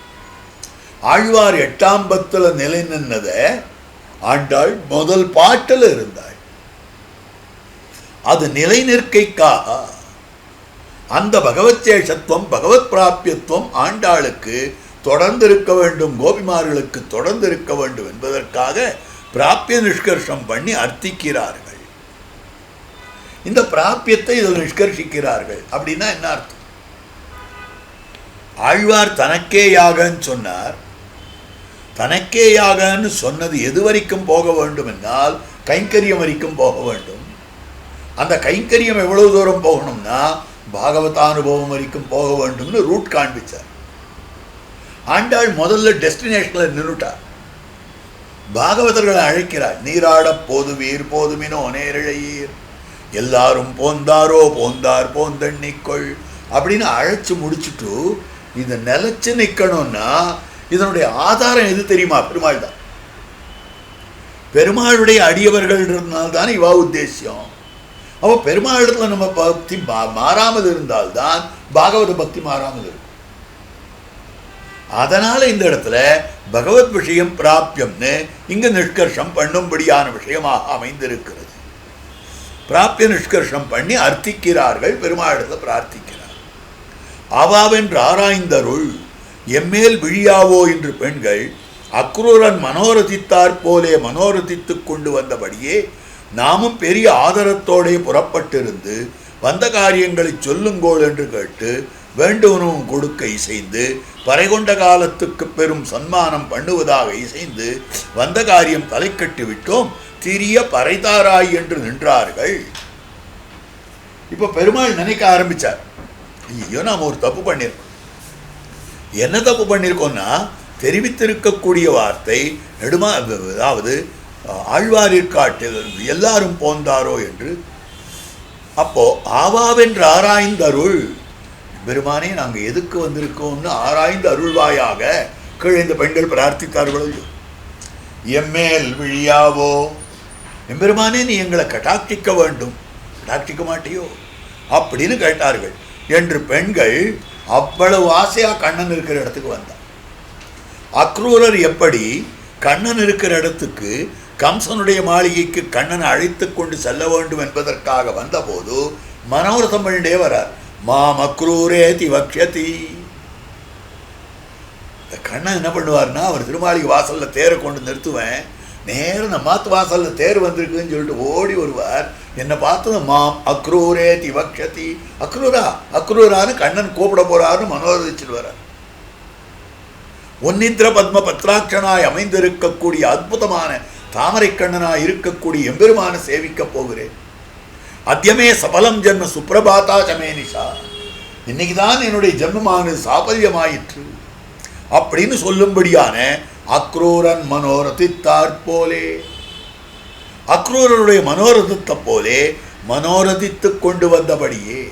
ஆழ்வார் 8ஆம் பத்துல நிலை நின்னத ஆண்டாள் முதல் பாட்டில் இருந்தாள். அது நிலை நிற்கைக்காக. அந்த பகவத் சேஷத்துவம், பகவத் பிராபியத்துவம் ஆண்டாளுக்கு தொடர்ந்து இருக்க வேண்டும், கோபிமார்களுக்கு தொடர்ந்து இருக்க வேண்டும் என்பதற்காக பிராபிய நிஷ்கர்ஷம் பண்ணி அர்த்திக்கிறார்கள். இந்த பிராபியத்தை இதில் நிஷ்கர்ஷிக்கிறார்கள். அப்படின்னா என்ன அர்த்தம்? ஆழ்வார் தனக்கேயாகன்னு சொன்னார். தனக்கேயாகன்னு சொன்னது எது வரைக்கும் போக வேண்டும் என்றால் கைங்கரியம் வரைக்கும் போக வேண்டும். அந்த கைங்கரியம் எவ்வளவு தூரம் போகணும்னா பாகவதானுபவம் வரைக்கும் போக வேண்டும்னு ரூட் காண்பிச்சார். ஆண்டாள் முதல்ல டெஸ்டினேஷனில் நின்றுட்டார். பாகவதர்களை அழைக்கிறார். நீராட போதுவீர் போதுமினோ நேரிழையீர், எல்லாரும் போந்தாரோ போந்தார் போந்தண்ணிக்கொள் அப்படின்னு அழைச்சு முடிச்சுட்டு இதை நிலைச்சு நிற்கணும்னா இதனுடைய ஆதாரம் எது தெரியுமா? பெருமாள் தான். பெருமாளுடைய அடியவர்கள் இருந்தால்தான் இவா உத்தேசியம். அப்போ பெருமாளிடத்தில் நம்ம பக்தி மாறாமல் இருந்தால்தான் பாகவத பக்தி மாறாமல் இருக்கும். அதனால இந்த இடத்துல பகவத் விஷயம் பிராபியம்னு இங்க நிஷ்கர்ஷம் பண்ணும்படியான விஷயமாக அமைந்திருக்கிறது. பிராபிய நிஷ்கர்ஷம் பண்ணி அர்த்திக்கிறார்கள், பெருமாளிடத்தில் பிரார்த்திக்கிறார். ஆவாவென்று ஆராய்ந்தருள் எம்மேல் விழியாவோ என்று பெண்கள் அக்ரூரன் மனோரதித்தாற் போலே மனோரதித்து கொண்டு வந்தபடியே நாமும் பெரிய ஆதரத்தோடே புறப்பட்டிருந்து வந்த காரியங்களை சொல்லுங்கோள் என்று கேட்டு வேண்டுவனும் கொடுக்க இசைந்து பறைகொண்ட காலத்துக்கு பெரும் சன்மானம் பண்ணுவதாக இசைந்து வந்த காரியம் தலை கட்டி விட்டோம், திரிய பறைதாராய் என்று நின்றார்கள். இப்ப பெருமாள் நினைக்க ஆரம்பிச்சார், ஐயோ நாம் ஒரு தப்பு பண்ணியிருக்கோம். என்ன தப்பு பண்ணியிருக்கோம்னா, தெரிவித்திருக்கக்கூடிய வார்த்தை அதாவது ஆழ்வாரிற்காட்டில் எல்லாரும் போந்தாரோ என்று. அப்போ ஆவாவென்று ஆராய்ந்தருள், பெருமானே நாங்கள் எதுக்கு வந்திருக்கோம்னு ஆராய்ந்து அருள்வாயாக கீழே இந்த பெண்கள் பிரார்த்தித்தார்கள். எம்மேல் விழியாவோ, எம்பெருமானே நீ எங்களை கட்டாட்சிக்க வேண்டும், கட்டாட்சிக்க மாட்டியோ அப்படின்னு கேட்டார்கள் என்று பெண்கள் அவ்வளவு ஆசையா கண்ணன் இருக்கிற இடத்துக்கு வந்தார். அக்ரூரர் எப்படி கண்ணன் இருக்கிற இடத்துக்கு கம்சனுடைய மாளிகைக்கு கண்ணனை அழைத்து கொண்டு செல்ல வேண்டும் என்பதற்காக வந்தபோது மனோரதம் பண்ணிட்டே வரார். மாம் அக்ரூரே திவக்ஷதி. கண்ணன் என்ன பண்ணுவார்னா, அவர் திருமாளிகை வாசல்ல தேரை கொண்டு நிறுத்துவேன், நேரம் நம்ம மாத்து வாசல்ல தேர் வந்திருக்குன்னு சொல்லிட்டு ஓடி வருவார். என்னை பார்த்தது மாம் அக்ரூரே திவக்ஷதி, அக்ரூரா அக்ரூரான்னு கண்ணன் கூப்பிட போறாருன்னு மனோரதிச்சுட்டு வர்றார். ஒன்னிந்திர பத்ம பத்ராட்சனாய் அமைந்திருக்கக்கூடிய அற்புதமான தாமரை கண்ணனாய் இருக்கக்கூடிய எம்பெருமான சேவிக்க போகிறேன். அத்தியமே சபலம் ஜென்ம சுப்ரபாதா சமே நிஷா, இன்னைக்குதான் என்னுடைய ஜென்மமானது சாபல்யமாயிற்று அப்படின்னு சொல்லும்படியான அக்ரூரன் மனோரதித்தாற் போலே, அக்ரூரனுடைய மனோரதத்தை போலே மனோரதித்து கொண்டு வந்தபடியே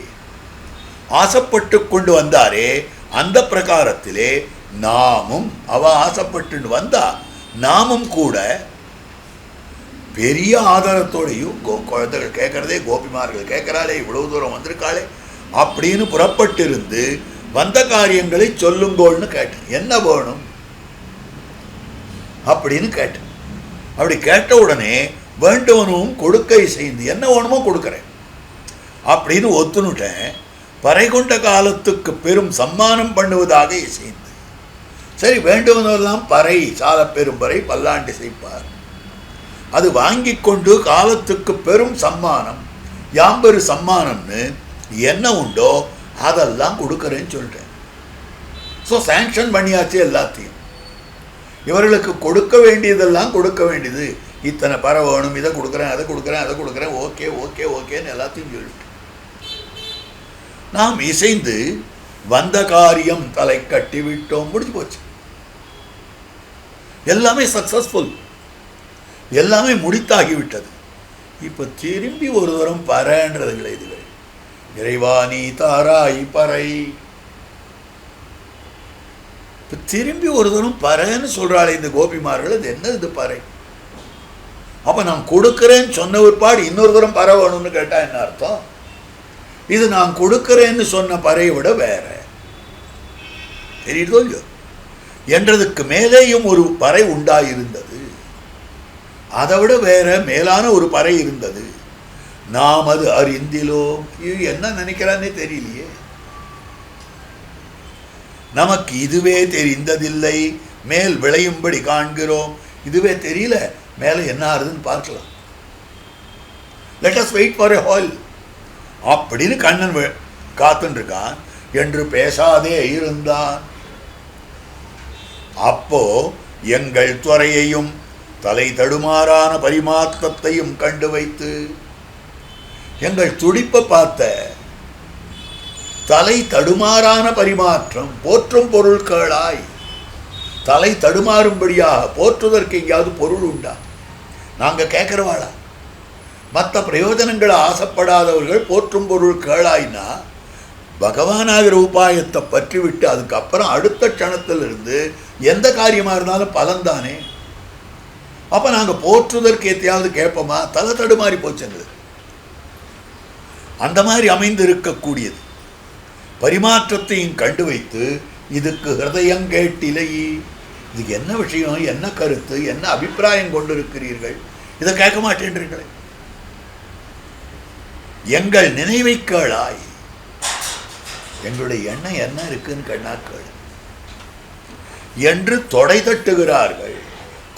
ஆசைப்பட்டு கொண்டு வந்தாரே, அந்த பிரகாரத்திலே நாமும் அவ ஆசைப்பட்டு வந்தா நாமும் கூட பெரிய ஆதாரத்தோடையும் குழந்தைகள் கேட்கறதே, கோபிமார்கள் கேட்கிறாளே, இவ்வளவு தூரம் வந்திருக்காளே அப்படின்னு புறப்பட்டிருந்து வந்த காரியங்களை சொல்லுங்கோள்னு கேட்டேன். என்ன வேணும் அப்படின்னு கேட்டேன். அப்படி கேட்ட உடனே வேண்டுவனும் கொடுக்கை செய்து என்ன வேணுமோ கொடுக்குறேன் அப்படின்னு ஒத்துனுட்டேன். பறை கொண்ட காலத்துக்கு பெரும் சம்மானம் பண்ணுவதாக இசைந்து, சரி வேண்டுவனெல்லாம் பறை சால பெரும் பறை பல்லாண்டு செய்ப்பார், அது வாங்கி கொண்டு காலத்துக்கு பெரும் சம்மானம் யாம்பெரு சம்மானம்னு என்ன உண்டோ அதெல்லாம் கொடுக்குறேன்னு சொல்லிட்டேன். ஸோ சேங்ஷன் பண்ணியாச்சு எல்லாத்தையும். இவர்களுக்கு கொடுக்க வேண்டியதெல்லாம் கொடுக்க வேண்டியது, இத்தனை பறை வேணும், இதை கொடுக்குறேன் அதை கொடுக்குறேன் அதை கொடுக்குறேன், ஓகே ஓகே ஓகேன்னு எல்லாத்தையும் சொல்லிட்டு நாம் இசைந்து வந்த காரியம் தலை கட்டி விட்டோம், முடிஞ்சு போச்சு. எல்லாமே சக்சஸ்ஃபுல், எல்லாமே முடித்தாகிவிட்டது. இப்போ திரும்பி ஒரு தரம் பறன்றதுங்களே, இதுவே இறைவா நீ தாராய் பறை, இப்போ திரும்பி ஒரு தரம் பறைன்னு சொல்கிறாளே இந்த கோபிமார்கள், அது என்ன இது பறை? அப்போ நான் கொடுக்குறேன்னு சொன்ன ஒருபாடு இன்னொரு தரம் பறை வேணும்னு கேட்டால் என்ன அர்த்தம்? இது நான் கொடுக்குறேன்னு சொன்ன பறையை விட வேற தெரியுதோ இல்லையோ என்றதுக்கு மேலேயும் ஒரு பறை உண்டாயிருந்தது, அதை விட வேற மேலான ஒரு பறை இருந்தது. நாம் அது அறிந்திலோம், இது என்ன நினைக்கிறானே தெரியலையே, நமக்கு இதுவே தெரிந்ததில்லை, மேல் விளையும்படி காண்கிறோம், இதுவே தெரியல, மேலே என்ன ஆறுதுன்னு பார்க்கலாம். Let us wait for a while அப்படின்னு கண்ணன் காத்துன்னு இருக்கான் என்று பேசாதே இருந்தான். அப்போ எங்கள் துறையையும் தலை தடுமாறான பரிமாற்றத்தையும் கண்டு வைத்து, எங்கள் துடிப்பை பார்த்த தலை தடுமாறான பரிமாற்றம், போற்றும் பொருட்களாய் தலை தடுமாறும்படியாக போற்றுவதற்கு எங்கேயாவது பொருள் உண்டா? நாங்கள் கேட்குறவாளா? மற்ற பிரயோஜனங்களை ஆசைப்படாதவர்கள் போற்றும் பொருள் கேளாய்னா பகவானாகிற உபாயத்தை பற்றி விட்டு அதுக்கப்புறம் அடுத்த க்ஷணத்திலிருந்து எந்த காரியமாக இருந்தாலும் பலன்தானே. அப்போ நாங்கள் போற்றுவதற்கு எத்தையாவது கேட்போமா? தலை தடுமாறி போச்சுங்கிறது. அந்த மாதிரி அமைந்து இருக்கக்கூடியது பரிமாற்றத்தையும் கண்டு வைத்து, இதுக்கு ஹிருதயம் கேட்டிலை, இதுக்கு என்ன விஷயம், என்ன கருத்து, என்ன அபிப்பிராயம் கொண்டிருக்கிறீர்கள், இதை கேட்க மாட்டேன்றீங்களே. எங்கள் நினைவை கேளாய், எங்களுடைய எண்ணம் என்ன இருக்குன்னு கண்ணாக்கள் என்று தொடை தட்டுகிறார்கள்.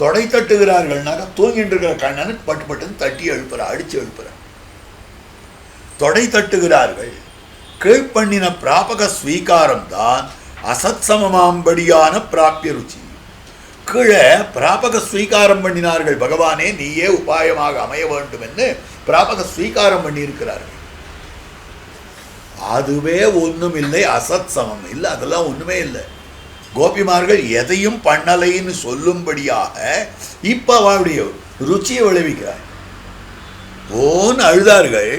தொடை தட்டுகிறார்கள்னாக்க தூங்கிட்டு இருக்கிற கண்ணனுக்கு பட்டு பட்டுன்னு தட்டி எழுப்புற, அடிச்சு எழுப்புற. தொடை தட்டுகிறார்கள். கீழ்ப்பண்ணின பிராபக ஸ்வீகாரம் தான் அசத் சமமாம்படியான பிராபிய ருச்சி. கீழே பிராபக ஸ்வீகாரம் பண்ணினார்கள், பகவானே நீயே உபாயமாக அமைய வேண்டும் என்று பிராபக ஸ்வீகாரம் பண்ணி இருக்கிறார்கள். அதுவே ஒன்றும் இல்லை, அசத் சமம் இல்லை, அதெல்லாம் ஒன்றுமே இல்லை. கோபிமார்கள் எதையும் பண்ணலைன்னு சொல்லும்படியாக இப்போ அவருடைய ருச்சியை விளைவிக்கிறார். ஓன்னு அழுதார்கள்,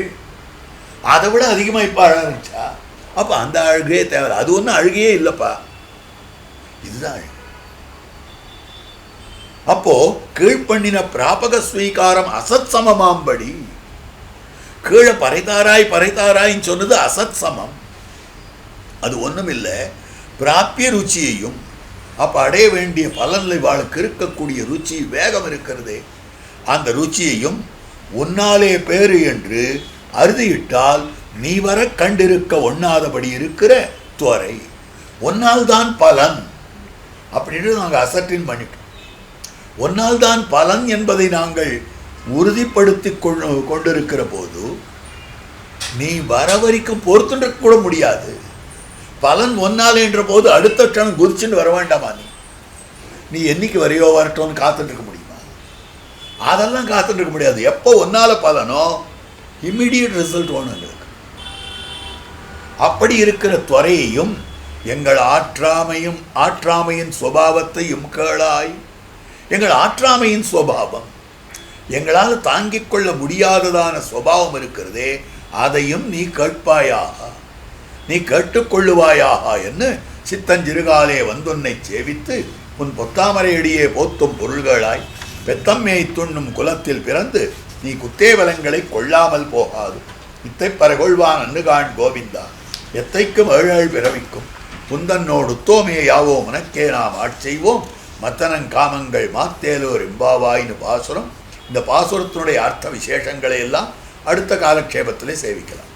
அதை விட அதிகமாக இப்போ அழ ஆரம்பிச்சா. அப்போ அந்த அழுகையே தேவை, அது ஒன்றும் அழுகையே இல்லைப்பா, இதுதான் அழுகு. அப்போ கீழ்ப்பண்ணின பிராபக ஸ்வீகாரம் அசத் சமமாம்படி, கீழே பறைத்தாராய் பறைத்தாராயின்னு சொன்னது அசத் சமம், அது ஒன்றும் இல்லை. பிராபிய ருச்சியையும், அப்போ அடைய வேண்டிய பலன்களை வாழ்க்கை இருக்கக்கூடிய ருச்சி வேகம் இருக்கிறதே, அந்த ருச்சியையும் உன்னாலே பேரு என்று அறுதியிட்டால் நீ வர கண்டிருக்க ஒண்ணாதபடி இருக்கிற துறை, ஒன்னால் தான் பலன் அப்படின்னு நாங்கள் அசட்டின் பண்ணிட்டோம். ஒன்னால் தான் பலன் என்பதை நாங்கள் உறுதிப்படுத்தி கொண்டிருக்கிற போது நீ வர வரைக்கும் பொறுத்துட்டு கூட முடியாது. பலன் ஒன்னால் என்ற போது அடுத்த க்ஷணம் குதிச்சுன்னு வர வேண்டாமா? நீ என்னைக்கு வரையோ வரட்டோன்னு காத்துட்டு இருக்க முடியுமா? அதெல்லாம் காத்துட்டு இருக்க முடியாது. எப்போ ஒன்னால பலனோ இம்மிடியட் ரிசல்ட் வேணும் எங்களுக்கு. அப்படி இருக்கிற துறையையும் எங்கள் ஆற்றாமையின் சுபாவத்தையும் கேளாய். எங்கள் ஆற்றாமையின் சுபாவம், எங்களால் தாங்கிக் கொள்ள முடியாததான சுபாவம் இருக்கிறதே, அதையும் நீ கேட்பாயாக, நீ கேட்டுக்கொள்ளுவாயாக என்று சித்தஞ்சிறுகாலே வந்துன்னை சேவித்து உன் பொத்தாமரையடியே போத்தும் பொருள்களாய் பெத்தம்மையை துண்ணும் குலத்தில் பிறந்து நீ குத்தேவலங்களை கொள்ளாமல் போகாது. இத்தை பரகொள்வான் அன்னுகான் கோவிந்தா, எத்தைக்கும் ஏழேழ் பிறவிக்கும் குந்தன்னோடு தோமையை யாவோம் உனக்கே நாம் ஆட்செய்வோம் மத்தனங்காமங்கள் மாத்தேலோர் எம்பாவாயின்னு பாசுரம். இந்த பாசுரத்தினுடைய அர்த்த விசேஷங்களை எல்லாம் அடுத்த காலக்ஷேபத்திலே சேவிக்கலாம்.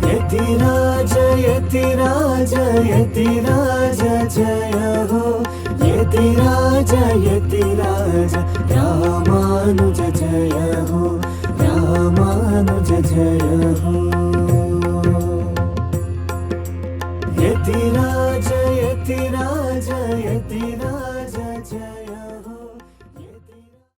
यतिराज यतिराज यतिराज जय हो, यतिराज यतिराज रामानुज जय हो, रामानुज जय हो, यतिराज